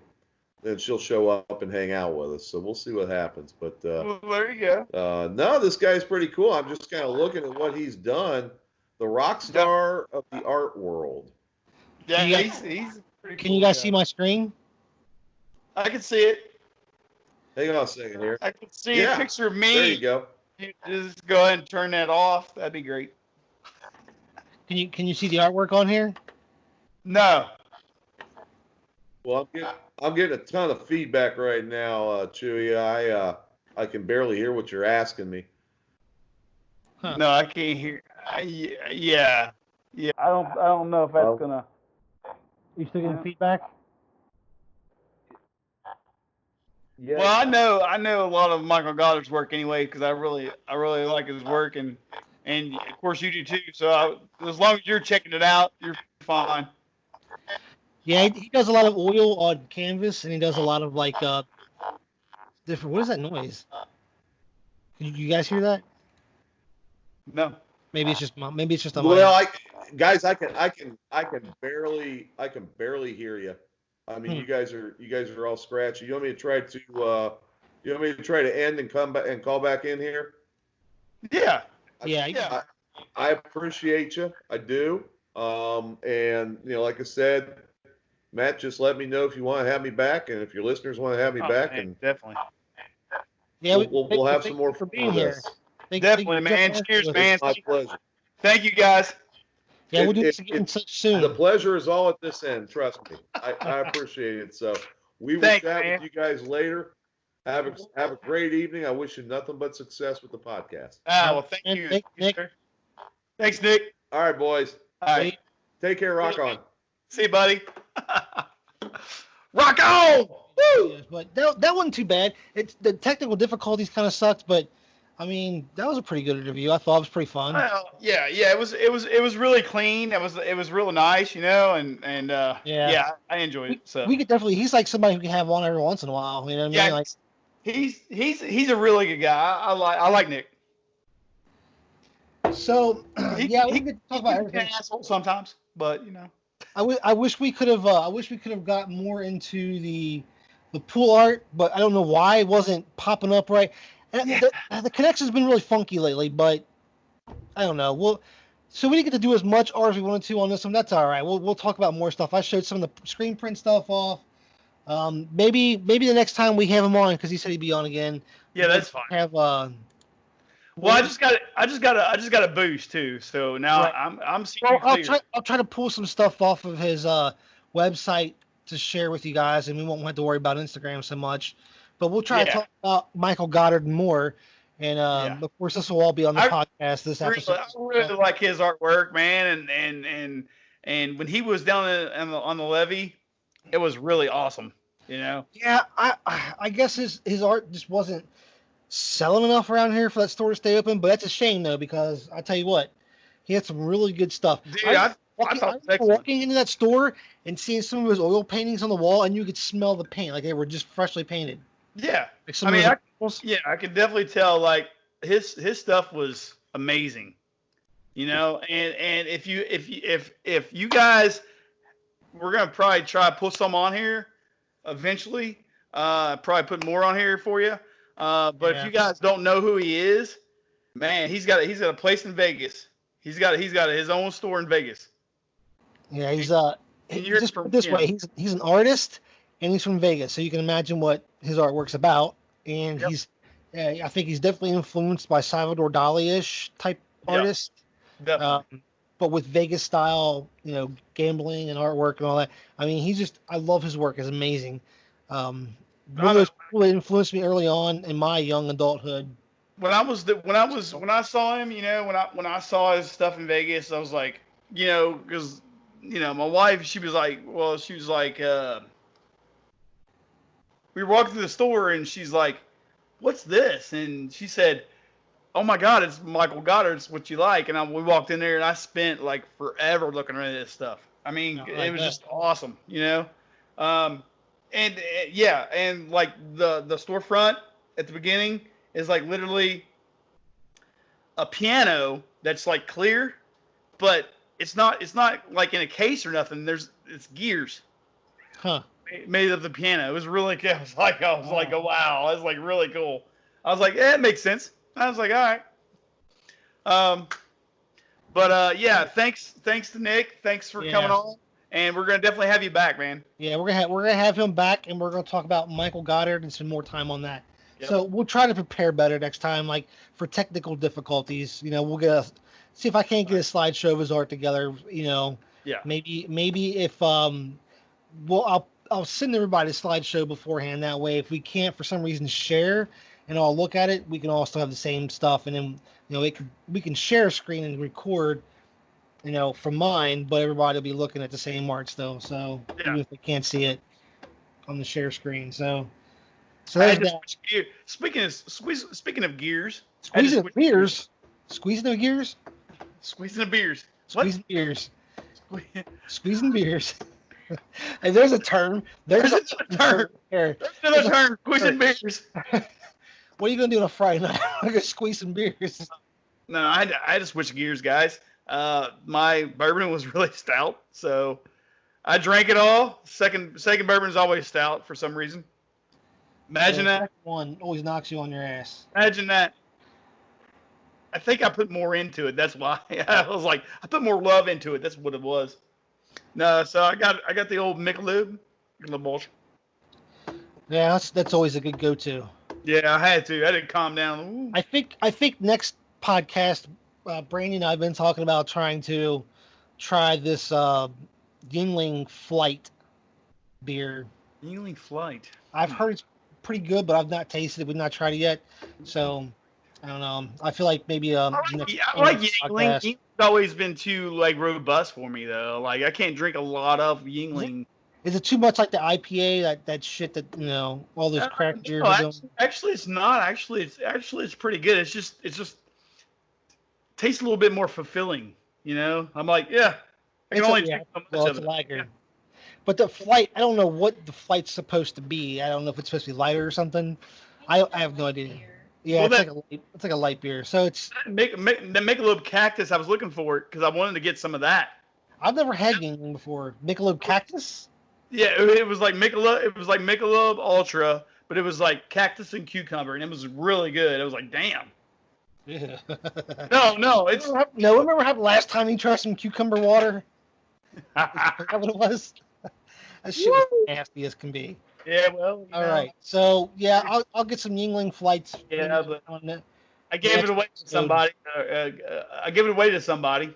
then she'll show up and hang out with us. So we'll see what happens. But well, there you go. No, this guy's pretty cool. I'm just kind of looking at what he's done. The rock star of the art world. Yeah, he's pretty cool. Can you guys see my screen? I can see it. Hang on a second here. I can see a picture of me. There you go. You just go ahead and turn that off. That'd be great. Can you see the artwork on here? No. Well, I'm getting a ton of feedback right now, Chewy. I can barely hear what you're asking me. Huh. No, I can't hear. Yeah. I don't know if that's gonna. You still getting feedback? Yeah. Well, I know a lot of Michael Goddard's work anyway, because I really like his work, and of course you do too. So as long as you're checking it out, you're fine. Yeah, he does a lot of oil on canvas, and he does a lot of like different. What is that noise? You guys hear that? No. Maybe it's just a. Well, I can barely hear you. I mean, you guys are all scratchy. You want me to try to end and come back and call back in here? Yeah. Yeah. I appreciate you. I do. And like I said, Matt, just let me know if you want to have me back, and if your listeners want to have me back, man, and definitely. Yeah, we'll have some more for being here. Definitely, man. Cheers, man. It's my pleasure. Thank you, guys. Yeah, we'll do this again soon. The pleasure is all at this end. Trust me. I appreciate it. So we will chat with you guys later. Have a great evening. I wish you nothing but success with the podcast. Well, thank you. Nick. Thanks, Nick. All right, boys. All right. Take care. Rock on. See you, buddy. Rock on! Woo! But that wasn't too bad. It's the technical difficulties kind of sucked, but I mean that was a pretty good interview. I thought it was pretty fun. Well, yeah, it was really clean. It was really nice, and yeah, I enjoyed it. So we could definitely. He's like somebody who can have on every once in a while. You know what I mean? Like he's a really good guy. I like Nick. So we could talk about everything. An asshole sometimes, but I wish we could have got more into the pool art, but I don't know why it wasn't popping up right. And the connection's been really funky lately, but I don't know. So we didn't get to do as much art as we wanted to on this one. That's all right. We'll talk about more stuff. I showed some of the screen print stuff off. Maybe the next time we have him on, because he said he'd be on again. Yeah, that's fine. Well, I just got a boost too. So now right. I'm seeing. Well, I'll try to pull some stuff off of his website to share with you guys, and we won't have to worry about Instagram so much. But we'll try to talk about Michael Goddard more. And of course, this will all be on the podcast. This episode. I really like his artwork, man, and when he was down on the levee, it was really awesome. Yeah, I guess his art just wasn't selling enough around here for that store to stay open. But that's a shame though, because I tell you what, he had some really good stuff. Dude, I thought walking into that store and seeing some of his oil paintings on the wall, and you could smell the paint like they were just freshly painted. Yeah, I could definitely tell like his stuff was amazing, and if you guys, we're gonna probably try to put some on here eventually, probably put more on here for you, but if you guys don't know who he is, man, he's got a place in Vegas. He's got his own store in Vegas. Yeah, just put it this way, he's an artist. And he's from Vegas, so you can imagine what his artwork's about. And I think he's definitely influenced by Salvador Dali-ish type artist. Definitely. But with Vegas style, gambling and artwork and all that. I mean, I love his work. It's amazing. One of those people that influenced me early on in my young adulthood. When I saw him, when I saw his stuff in Vegas, I was like, because my wife, she was like, we were walking through the store and she's like, "What's this?" And she said, "Oh my God, it's Michael Goddard. It's what you like." And we walked in there and I spent like forever looking at this stuff. I mean, it was just awesome, and like the storefront at the beginning is like literally a piano that's like clear, but it's not like in a case or nothing. It's gears. Huh. Made of the piano. It was really cool. I was like, oh wow, that's like really cool. I was like, it makes sense. I was like, all right. But thanks to Nick. Thanks for coming on, and we're gonna definitely have you back, man. Yeah, we're gonna have him back, and we're gonna talk about Michael Goddard and spend more time on that. Yep. So we'll try to prepare better next time, like for technical difficulties. We'll see if I can't get a slideshow of his art together. Yeah. Maybe if I'll send everybody a slideshow beforehand. That way, if we can't for some reason share and all look at it, we can all still have the same stuff. And then, we can share a screen and record, from mine, but everybody will be looking at the same art still. So even if they can't see it on the share screen. So there's that. Speaking of gears. Squeezing of beers. Squeezing of beers. Hey, there's a term. There's a term. There's another term. Squeezing beers. What are you gonna do on a Friday night? I'm gonna squeeze some beers. No, I had to switch gears, guys. My bourbon was really stout, so I drank it all. Second bourbon is always stout for some reason. Imagine that. One always knocks you on your ass. Imagine that. I think I put more into it. That's why I was like, I put more love into it. That's what it was. No, so I got the old MacLeod. Yeah, that's always a good go-to. Yeah, I had to. I didn't calm down. Ooh. I think next podcast, Brandy and I have been talking about trying to try this Yingling Flight beer. Yingling Flight. I've heard it's pretty good, but I've not tasted it. We've not tried it yet. So I don't know. I feel like maybe I like Yingling. Yingling's always been too like robust for me though. Like I can't drink a lot of Yingling. Is it too much like the IPA, that shit that all those craft beers No, are doing? actually, it's not. It's pretty good. It's just tastes a little bit more fulfilling. I'm like, yeah, I can only drink so much Well, of it's a it. lager. But the flight, I don't know what the flight's supposed to be. I don't know if it's supposed to be lighter or something. I have no idea. Yeah, Well, it's like a light beer. So it's the Michelob Cactus. I was looking for it because I wanted to get some of that. I've never had Yingling before. Michelob Cactus? Yeah, it was like Michelob. It was like Michelob Ultra, but it was like cactus and cucumber, and it was really good. It was like, damn. Yeah. No, it's Remember how last time you tried some cucumber water? Is that what it was? That shit was nasty as can be. Yeah, well. All right, so yeah, I'll get some Yingling flights. Yeah, but on it. I gave it away to somebody. I gave it away to somebody.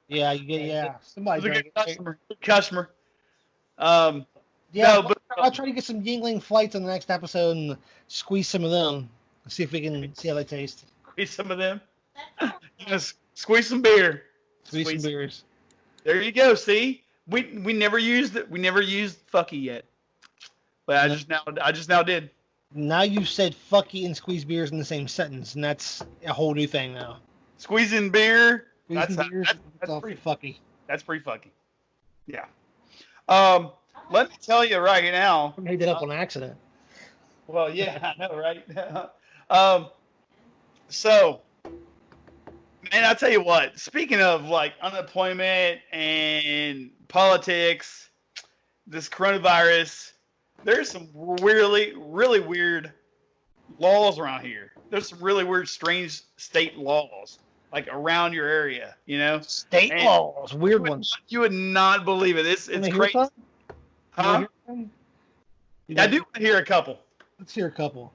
Yeah. Somebody It was a drank good it. customer. Good customer. Yeah, No, but I'll try to get some Yingling flights on the next episode and squeeze some of them. See if we can see how they taste. squeeze some of them. Squeeze some beer. Squeeze some beers. There you go. See, we never used it. We never used fucky yet. But I just now did. Now you said fucky and squeeze beers in the same sentence, and that's a whole new thing now. Squeezing beer. Squeezing beers, That's all pretty fucky. That's pretty fucky. Yeah. Let me tell you right now. I made that up on accident. Well, yeah, I know, right? So, man, I tell you what. Speaking of like unemployment and politics, this coronavirus, there's some really, really weird laws around here. There's some really weird, strange state laws like around your area. State laws, weird ones. You would not believe it. It's crazy. Huh? Yeah, I do want to hear a couple. Let's hear a couple.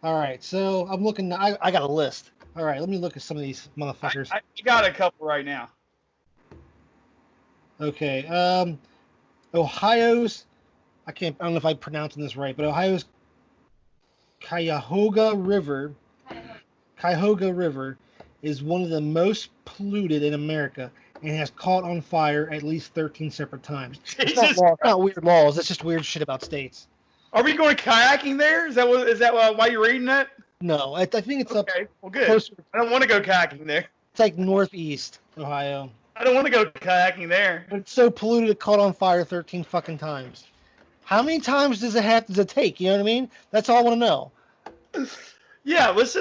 All right, so I'm looking. I got a list. All right, let me look at some of these motherfuckers. I got a couple right now. Okay. Ohio's. I don't know if I'm pronouncing this right, but Ohio's Cuyahoga River is one of the most polluted in America and has caught on fire at least 13 separate times. It's not weird laws. It's just weird shit about states. Are we going kayaking there? Is that why you're reading that? No, I think it's okay. Well, good. Closer. I don't want to go kayaking there. It's like northeast Ohio. I don't want to go kayaking there. But it's so polluted it caught on fire 13 fucking times. How many times does it take? You know what I mean? That's all I want to know. Yeah, let's.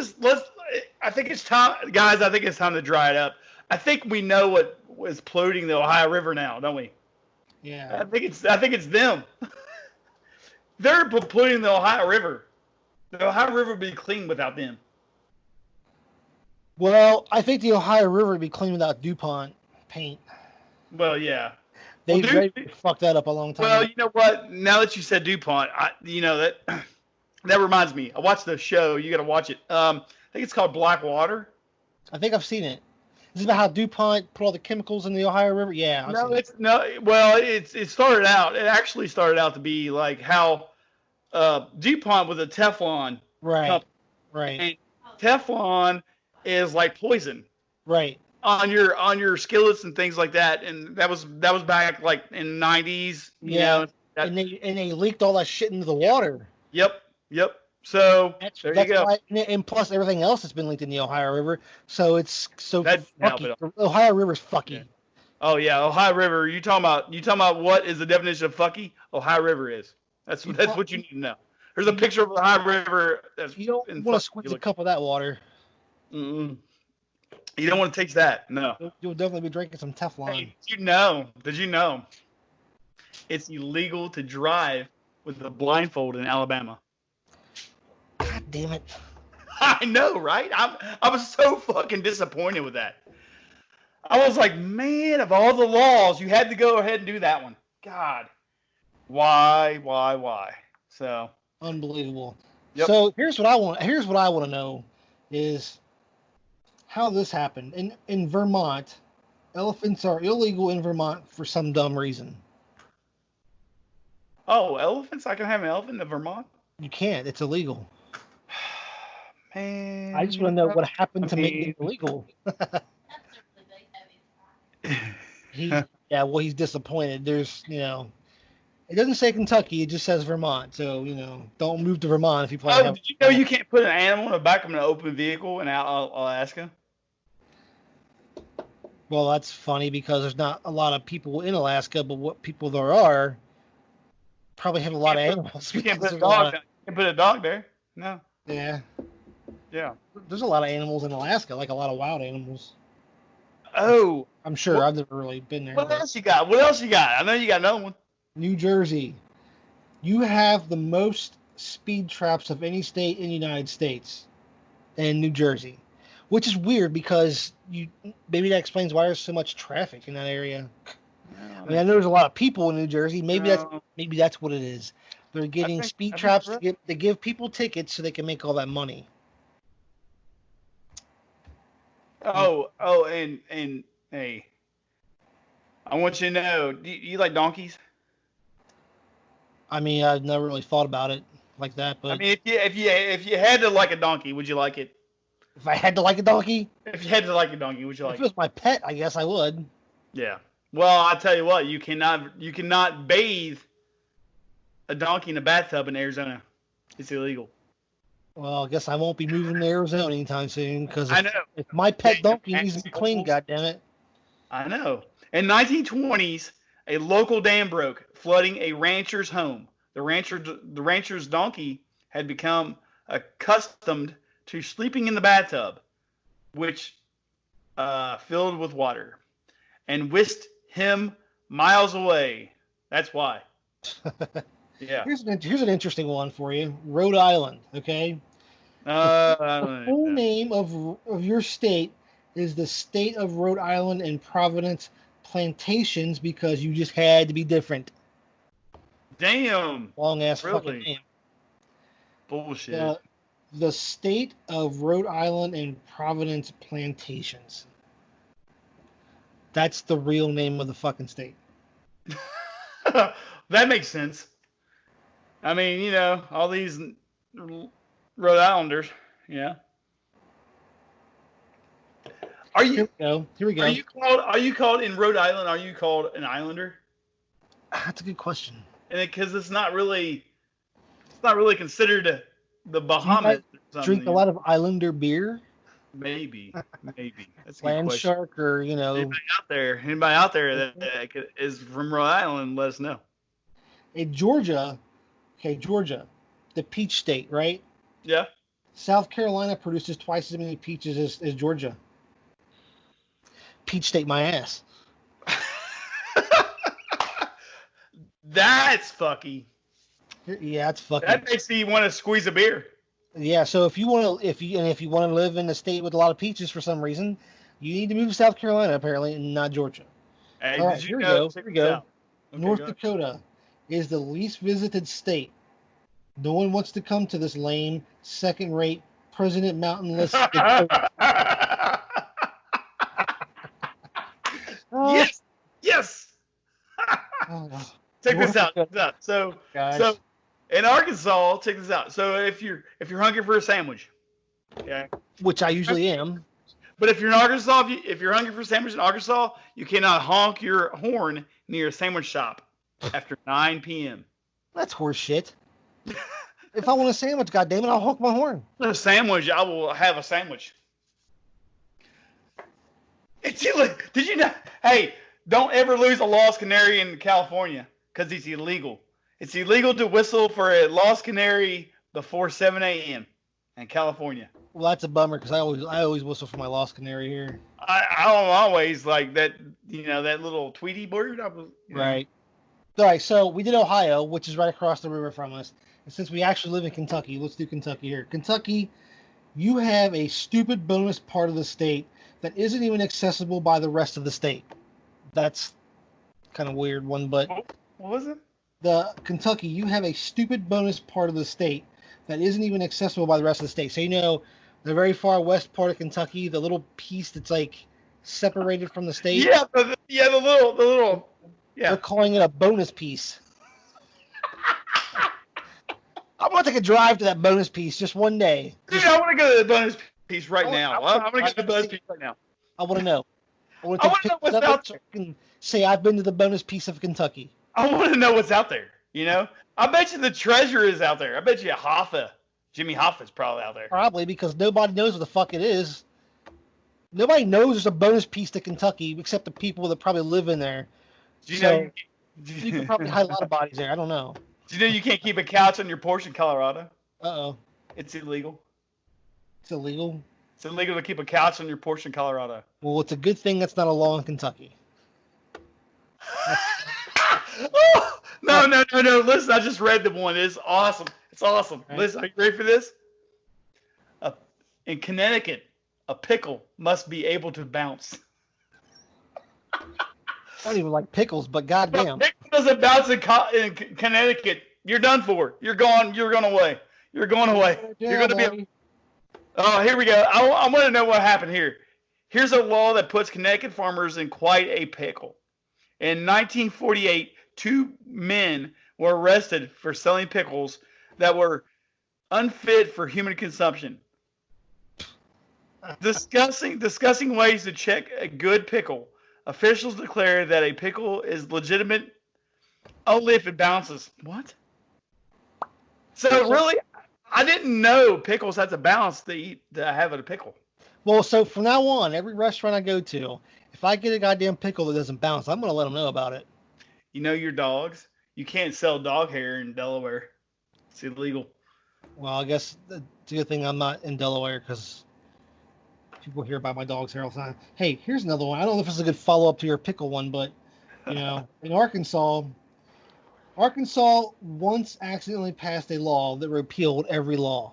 I think it's time, guys. I think it's time to dry it up. I think we know what was polluting the Ohio River now, don't we? Yeah. I think it's them. They're polluting the Ohio River. The Ohio River would be clean without them. Well, I think the Ohio River would be clean without DuPont paint. Well, yeah. They fucked that up a long time ago. Well, ago. you know what? Now that you said DuPont, that reminds me. I watched the show. You got to watch it. I think it's called Blackwater. I think I've seen it. Is it about how DuPont put all the chemicals in the Ohio River? Yeah. It started out. It actually started out to be like how DuPont was a Teflon company. Right. And Teflon is like poison. Right. On your skillets and things like that, and that was back like in the 90s. And they leaked all that shit into the water. Yep. So there you go. And plus everything else that's been leaked in the Ohio River, so it's so fucky. The Ohio River's fucky. Yeah. Oh yeah, Ohio River. You talking about what is the definition of fucky? Ohio River is. That's what you need to know. There's a picture of the Ohio River. You don't want to squeeze a cup of that water. Mm-mm. You don't want to taste that. No. You'll definitely be drinking some Teflon. Hey, did you know it's illegal to drive with a blindfold in Alabama? God damn it. I know, right? I was so fucking disappointed with that. I was like, man, of all the laws, you had to go ahead and do that one. God. Why? So unbelievable. Yep. So here's what I want to know is how this happened. In Vermont, elephants are illegal in Vermont for some dumb reason. Oh, elephants? I can have an elephant in Vermont? You can't. It's illegal. Man. I just want to know what happened to make it illegal. Yeah, well, he's disappointed. There's, it doesn't say Kentucky. It just says Vermont. So, don't move to Vermont if you plan to Oh, have. did you know you can't put an animal in the back of an open vehicle in Alaska? Well, that's funny because there's not a lot of people in Alaska, but what people there are probably have a lot of animals. You can't because put a there's a lot dog. You can't put a dog there. No. yeah, Yeah. there's a lot of animals in Alaska, like a lot of wild animals. Oh. I'm sure. I've never really been there. What but- else you got? What else you got? I know you got another one. New Jersey. You have the most speed traps of any state in the United States in New Jersey, which is weird because maybe that explains why there's so much traffic in that area. I mean, I know there's a lot of people in New Jersey. Maybe that's what it is. They're getting speed traps to give people tickets so they can make all that money. Oh, and hey, I want you to know, do you like donkeys? I mean, I've never really thought about it like that, but I mean, if you had to like a donkey, would you like it? if I had to like a donkey, If you had to like a donkey, would you like if it was my pet, I guess I would. Yeah. Well, I tell you what, you cannot bathe a donkey in a bathtub in Arizona. It's illegal. Well, I guess I won't be moving to Arizona anytime soon because I know. if my pet donkey Yeah, needs to be clean, goddammit. I know. In 1920s, a local dam broke, flooding a rancher's home. The rancher's donkey had become accustomed to sleeping in the bathtub, which filled with water, and whisked him miles away. That's why. Yeah. Here's an interesting one for you. Rhode Island, okay? The full name of your state is the State of Rhode Island and Providence Plantations because you just had to be different. Damn. Long ass Really? fucking name. Bullshit. The State of Rhode Island and Providence Plantations. That's the real name of the fucking state. That makes sense. I mean, all these Rhode Islanders, yeah. Here we go. Are you called in Rhode Island? Are you called an Islander? That's a good question. And because it's not really considered the Bahamas. Drink a lot of Islander beer. Maybe. That's a good Land question. shark or Anybody out there that is from Rhode Island, let us know. Georgia, the peach state, right? Yeah. South Carolina produces twice as many peaches as Georgia. Peach state, my ass. That's fucky. Yeah, it's fucking. That makes me want to squeeze a beer. Yeah, so if you want to live in a state with a lot of peaches for some reason, you need to move to South Carolina apparently, and not Georgia. Hey, All right, here we go. Okay, North Dakota is the least visited state. No one wants to come to this lame, second-rate, President Mountainless. Yes. Check this out. So in Arkansas, check this out. So if you're hungry for a sandwich, okay, which I usually am. But if you're in Arkansas, if you're hungry for a sandwich in Arkansas, you cannot honk your horn near a sandwich shop after 9 p.m. That's horse shit. If I want a sandwich, goddammit, I'll honk my horn. A sandwich, I will have a sandwich. Did you know? Hey, don't ever lose a lost canary in California because it's illegal. It's illegal to whistle for a lost canary before 7 a.m. in California. Well, that's a bummer because I always whistle for my lost canary here. I don't always like that. That little Tweety bird. Right. All right. So we did Ohio, which is right across the river from us. And since we actually live in Kentucky, let's do Kentucky here. Kentucky, you have a stupid bonus part of the state that isn't even accessible by the rest of the state. That's kind of weird one, but what was it? The Kentucky, you have a stupid bonus part of the state that isn't even accessible by the rest of the state. So the very far west part of Kentucky, the little piece that's like separated from the state. Yeah, the little. Yeah. They're calling it a bonus piece. I'm gonna take a drive to that bonus piece just one day. Dude, I want to go to the bonus piece right now. I'm gonna go to the bonus piece right now. I want to know. I want I to want take to know what's pictures of out it so there. I can say I've been to the bonus piece of Kentucky. I want to know what's out there. I bet you the treasure is out there. I bet you Jimmy Hoffa's probably out there. Probably because nobody knows what the fuck it is. Nobody knows there's a bonus piece to Kentucky except the people that probably live in there. Do you So know you could probably hide a lot of bodies there. I don't know. Do you know you can't keep a couch on your porch in Colorado? Uh-oh. It's illegal. It's illegal. It's illegal to keep a couch on your porch in Colorado. Well, it's a good thing that's not a law in Kentucky. Oh, no. Listen, I just read the one. It's awesome. It's awesome. Right. Listen, are you ready for this? In Connecticut, a pickle must be able to bounce. I don't even like pickles, but goddamn. Pickle doesn't bounce in Connecticut. You're done for. You're gone. You're going away. You're going away. You're going to be. Oh, here we go. I want to know what happened here. Here's a law that puts Connecticut farmers in quite a pickle. In 1948, 2 men were arrested for selling pickles that were unfit for human consumption. Discussing ways to check a good pickle, officials declare that a pickle is legitimate only if it bounces. What? So really, I didn't know pickles had to bounce to have a pickle. Well, so from now on, every restaurant I go to, if I get a goddamn pickle that doesn't bounce, I'm going to let them know about it. You know your dogs? You can't sell dog hair in Delaware. It's illegal. Well, I guess it's a good thing I'm not in Delaware because people hear about my dog's hair all the time. Hey, here's another one. I don't know if this is a good follow-up to your pickle one, but, in Arkansas once accidentally passed a law that repealed every law.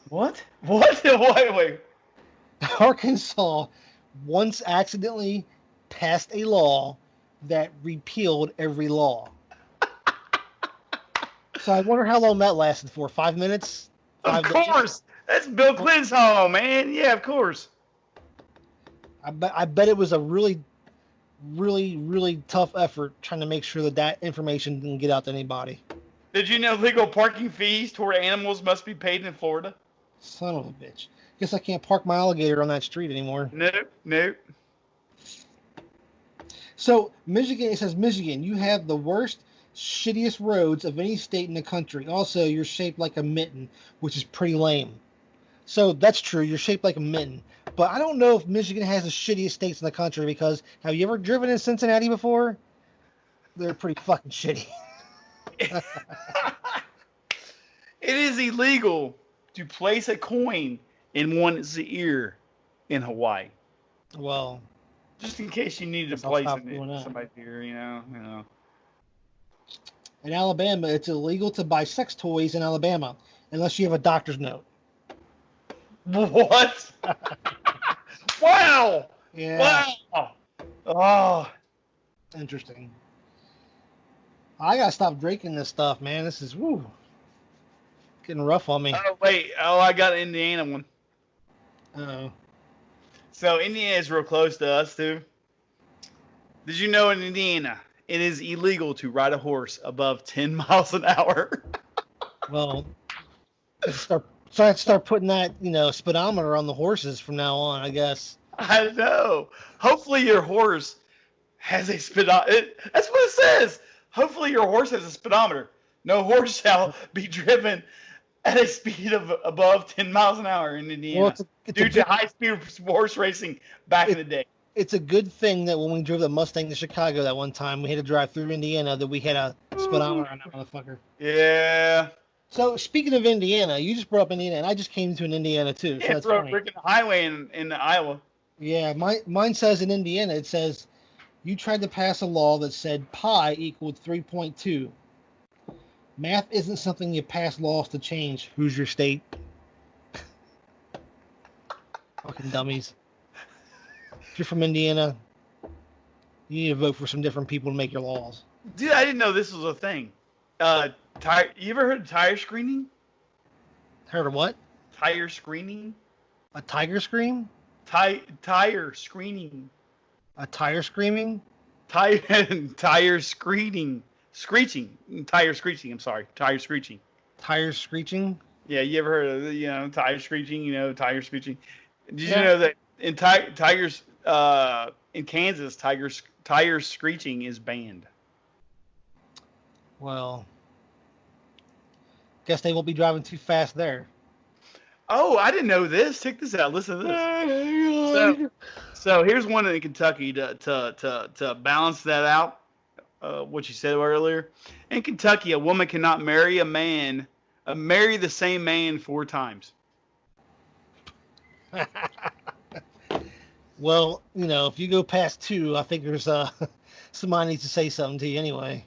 What? Wait. Arkansas once accidentally passed a law that repealed every law. So I wonder how long that lasted for. 5 minutes? Of course. That's Bill Clinton's home, man. Yeah, of course. I bet it was a really, really, really tough effort trying to make sure that information didn't get out to anybody. Did you know legal parking fees toward animals must be paid in Florida? Son of a bitch. Guess I can't park my alligator on that street anymore. Nope. So, Michigan, it says, Michigan, you have the worst, shittiest roads of any state in the country. Also, you're shaped like a mitten, which is pretty lame. So, that's true. You're shaped like a mitten. But I don't know if Michigan has the shittiest states in the country because have you ever driven in Cincinnati before? They're pretty fucking shitty. It is illegal to place a coin in one's ear in Hawaii. Well, just in case you needed to place it in somebody's ear, you know. In Alabama, it's illegal to buy sex toys in Alabama unless you have a doctor's note. What? Wow. Yeah. Wow. Oh. Interesting. I gotta stop drinking this stuff, man. This is getting rough on me. Oh wait. Oh, I got an Indiana one. Uh-oh. So Indiana is real close to us too. Did you know in Indiana it is illegal to ride a horse above 10 miles an hour? Well, start putting that speedometer on the horses from now on, I guess. I know. Hopefully your horse has a speedometer. That's what it says. Hopefully your horse has a speedometer. No horse shall be driven at a speed of above 10 miles an hour in Indiana. Well, due to high-speed horse racing back in the day. It's a good thing that when we drove the Mustang to Chicago that one time, we had to drive through Indiana, that we had a speedometer on that motherfucker. Yeah. So, speaking of Indiana, you just brought up Indiana, and I just came to an Indiana, too. Yeah, so that's it's freaking highway in Iowa. Yeah, mine says in Indiana, it says, you tried to pass a law that said pi equaled 3.2. Math isn't something you pass laws to change. Who's your state? Fucking dummies. If you're from Indiana, you need to vote for some different people to make your laws. Dude, I didn't know this was a thing. You ever heard of tire screening? Heard of what? Tire screening? A tiger scream? Tire screening. A tire screaming? Tire screening. Screeching. Tire screeching, I'm sorry. Tire screeching. Tire screeching? Yeah, you ever heard of tire screeching, tire screeching? Did you know that in tigers in Kansas, tire screeching is banned. Well, guess they won't be driving too fast there. Oh, I didn't know this. Check this out. Listen to this. So here's one in Kentucky to balance that out. What you said earlier. In Kentucky, a woman cannot marry marry the same man 4 times. Well, if you go past 2, I think there's somebody needs to say something to you anyway.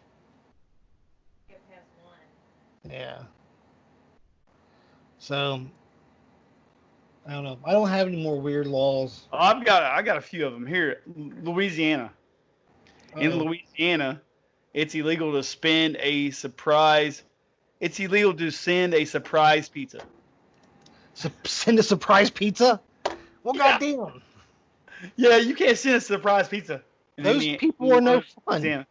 Get past 1. Yeah. So I don't know. I don't have any more weird laws. Oh, I got a few of them here. Louisiana. In Uh-oh. Louisiana, it's illegal to spend a surprise. It's illegal to send a surprise pizza. Send a surprise pizza? Well, Yeah. goddamn. Yeah, you can't send a surprise pizza. Those people are no fun. Louisiana.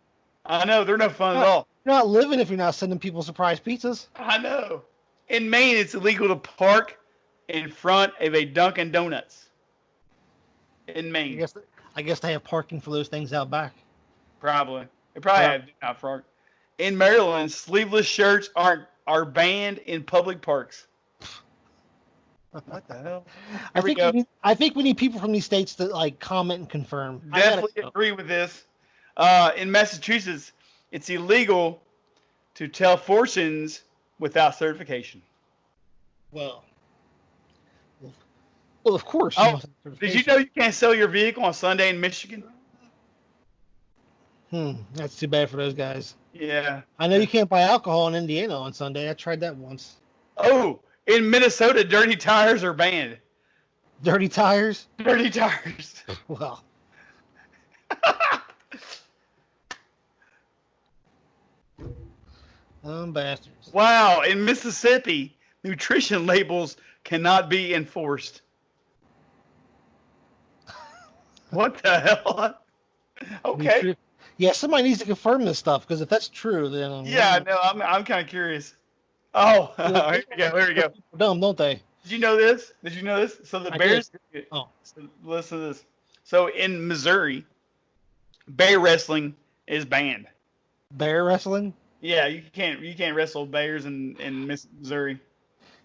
I know, they're no fun at all. You're not living if you're not sending people surprise pizzas. I know. In Maine, it's illegal to park in front of a Dunkin' Donuts. In Maine. I guess they have parking for those things out back. Probably. They probably have out front. In Maryland, sleeveless shirts are banned in public parks. What the hell? I think we need people from these states to comment and confirm. Definitely agree with this. In Massachusetts, it's illegal to tell fortunes without certification. Well, of course. Oh, did you know you can't sell your vehicle on Sunday in Michigan? That's too bad for those guys. Yeah. I know you can't buy alcohol in Indiana on Sunday. I tried that once. Oh, in Minnesota, dirty tires are banned. Dirty tires? Dirty tires. Well. Bastards. Wow, in Mississippi, nutrition labels cannot be enforced. What the hell? Okay. Yeah, somebody needs to confirm this stuff, because if that's true, then... Yeah, no, I'm kind of curious. Oh, here we go. Dumb, don't they? Did you know this? So the Bears... Oh. So listen to this. So in Missouri, bear wrestling is banned. Bear wrestling? Yeah, you can't wrestle bears in Missouri.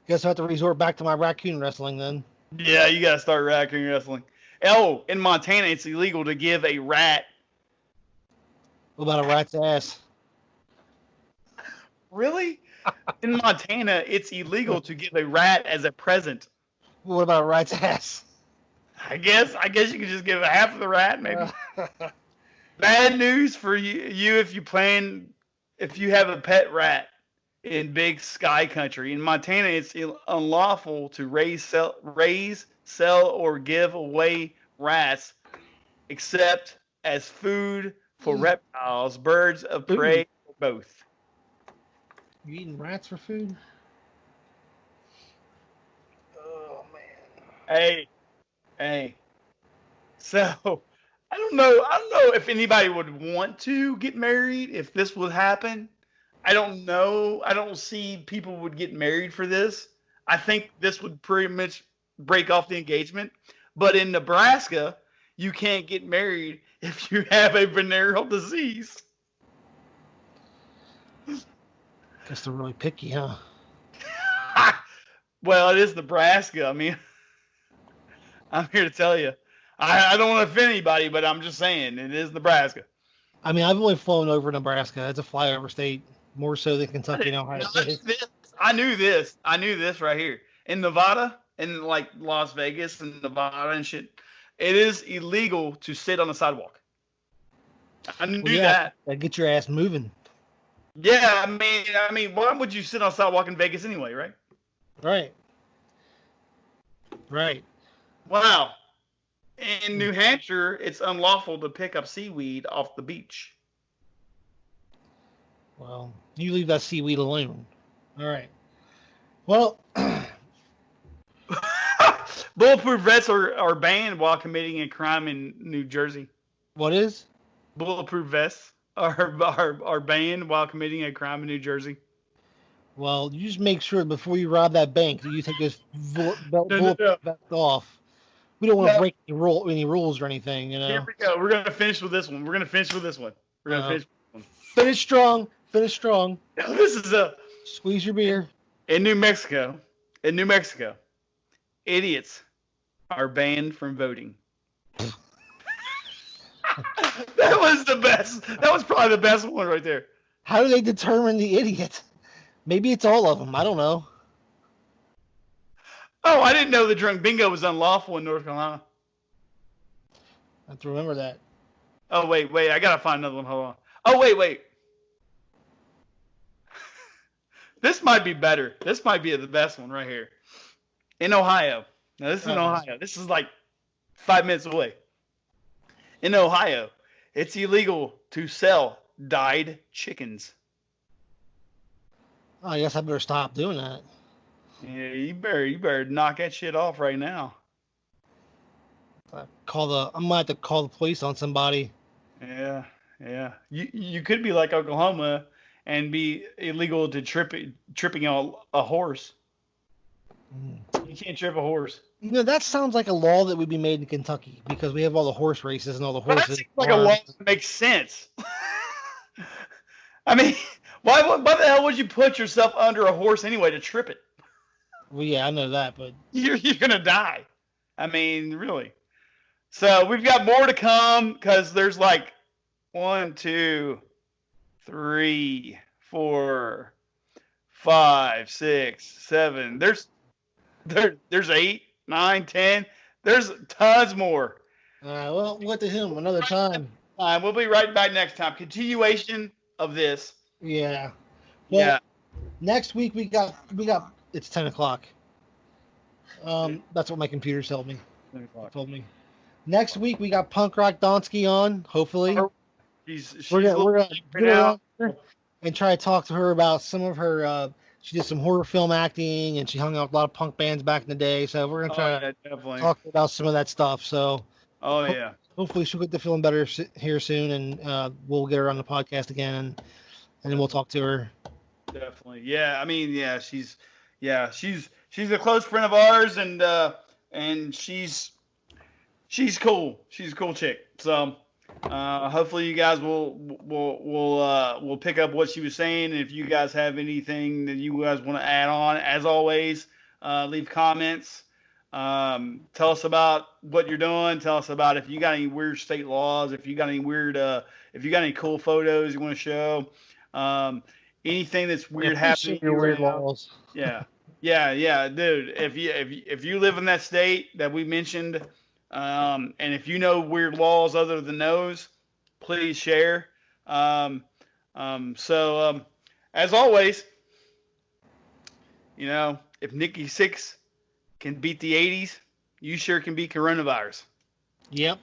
Guess I have to resort back to my raccoon wrestling then. Yeah, you gotta start raccoon wrestling. Oh, in Montana, it's illegal to give a rat. What about a rat's ass? Really? In Montana, it's illegal to give a rat as a present. What about a rat's ass? I guess you could just give half of the rat, maybe. Bad news for you if you have a pet rat in big sky country. In Montana, it's unlawful to raise, sell, or give away rats, except as food for reptiles, birds of prey, or both. You eating rats for food? Oh man. Hey. So I don't know if anybody would want to get married if this would happen. I don't know. I don't see people would get married for this. I think this would pretty much break off the engagement. But in Nebraska, you can't get married if you have a venereal disease. Guess they're really picky, huh? Well, it is Nebraska. I mean, I'm here to tell you. I don't want to offend anybody, but I'm just saying it is Nebraska. I mean, I've only flown over Nebraska. It's a flyover state, more so than Kentucky and Ohio State. I knew this right here. In Nevada, in like Las Vegas and Nevada and shit, it is illegal to sit on the sidewalk. I knew that. Get your ass moving. Yeah, I mean, why would you sit on the sidewalk in Vegas anyway, right? Right. Wow. In New Hampshire, it's unlawful to pick up seaweed off the beach. Well, you leave that seaweed alone. All right. Well, Bulletproof vests are banned while committing a crime in New Jersey. What is? Bulletproof vests are banned while committing a crime in New Jersey. Well, you just make sure before you rob that bank that you take those bulletproof vests off. We don't want to No. break any rules or anything, you Here know. we go. We're gonna finish with this one. We're gonna finish with this one. Finish strong. Finish strong. This is Squeeze your beer. in New Mexico. In New Mexico, idiots are banned from voting. That was the best. That was probably the best one right there. How do they determine the idiot? Maybe it's all of them. I don't know. Oh, I didn't know the drunk bingo was unlawful in North Carolina. I have to remember that. Oh, wait. I got to find another one. Hold on. Oh, wait. This might be better. This might be the best one right here. In Ohio. Now, this is in Ohio. This is like 5 minutes away. In Ohio, it's illegal to sell dyed chickens. Oh, I guess I better stop doing that. Yeah, you better knock that shit off right now. I'm gonna have to call the police on somebody. Yeah. You could be like Oklahoma and be illegal to tripping a horse. You can't trip a horse. You know, that sounds like a law that would be made in Kentucky because we have all the horse races and all the Well, that horses. seems like a law that makes sense. I mean, why the hell would you put yourself under a horse anyway to trip it? Well, yeah, I know that, but You're gonna die. I mean, really. So we've got more to come because there's like 1, 2, 3, 4, 5, 6, 7. There's 8, 9, 10. There's tons more. well, what to him another time. We'll be right back next time. Continuation of this. Yeah. Well, Yeah. next week we got it's 10 o'clock. That's what my computer told me. Next week we got Punk Rock Donsky on. Hopefully, we're gonna get her on here and try to talk to her about some of her. She did some horror film acting and she hung out with a lot of punk bands back in the day. So we're gonna try to talk about some of that stuff. So. Oh yeah. Hopefully she'll get to feeling better here soon, and we'll get her on the podcast again, and then we'll talk to her. Definitely. Yeah. I mean, yeah. She's a close friend of ours, and she's cool. She's a cool chick. So hopefully you guys will pick up what she was saying. And if you guys have anything that you guys want to add on, as always, leave comments. Tell us about what you're doing. Tell us about if you got any weird state laws, if you got any weird, if you got any cool photos you want to show, anything that's weird happening. Your weird laws. Yeah, dude. If you live in that state that we mentioned, and if you know weird laws other than those, please share. As always, if Nikki Sixx can beat the 80s, you sure can beat coronavirus. Yep.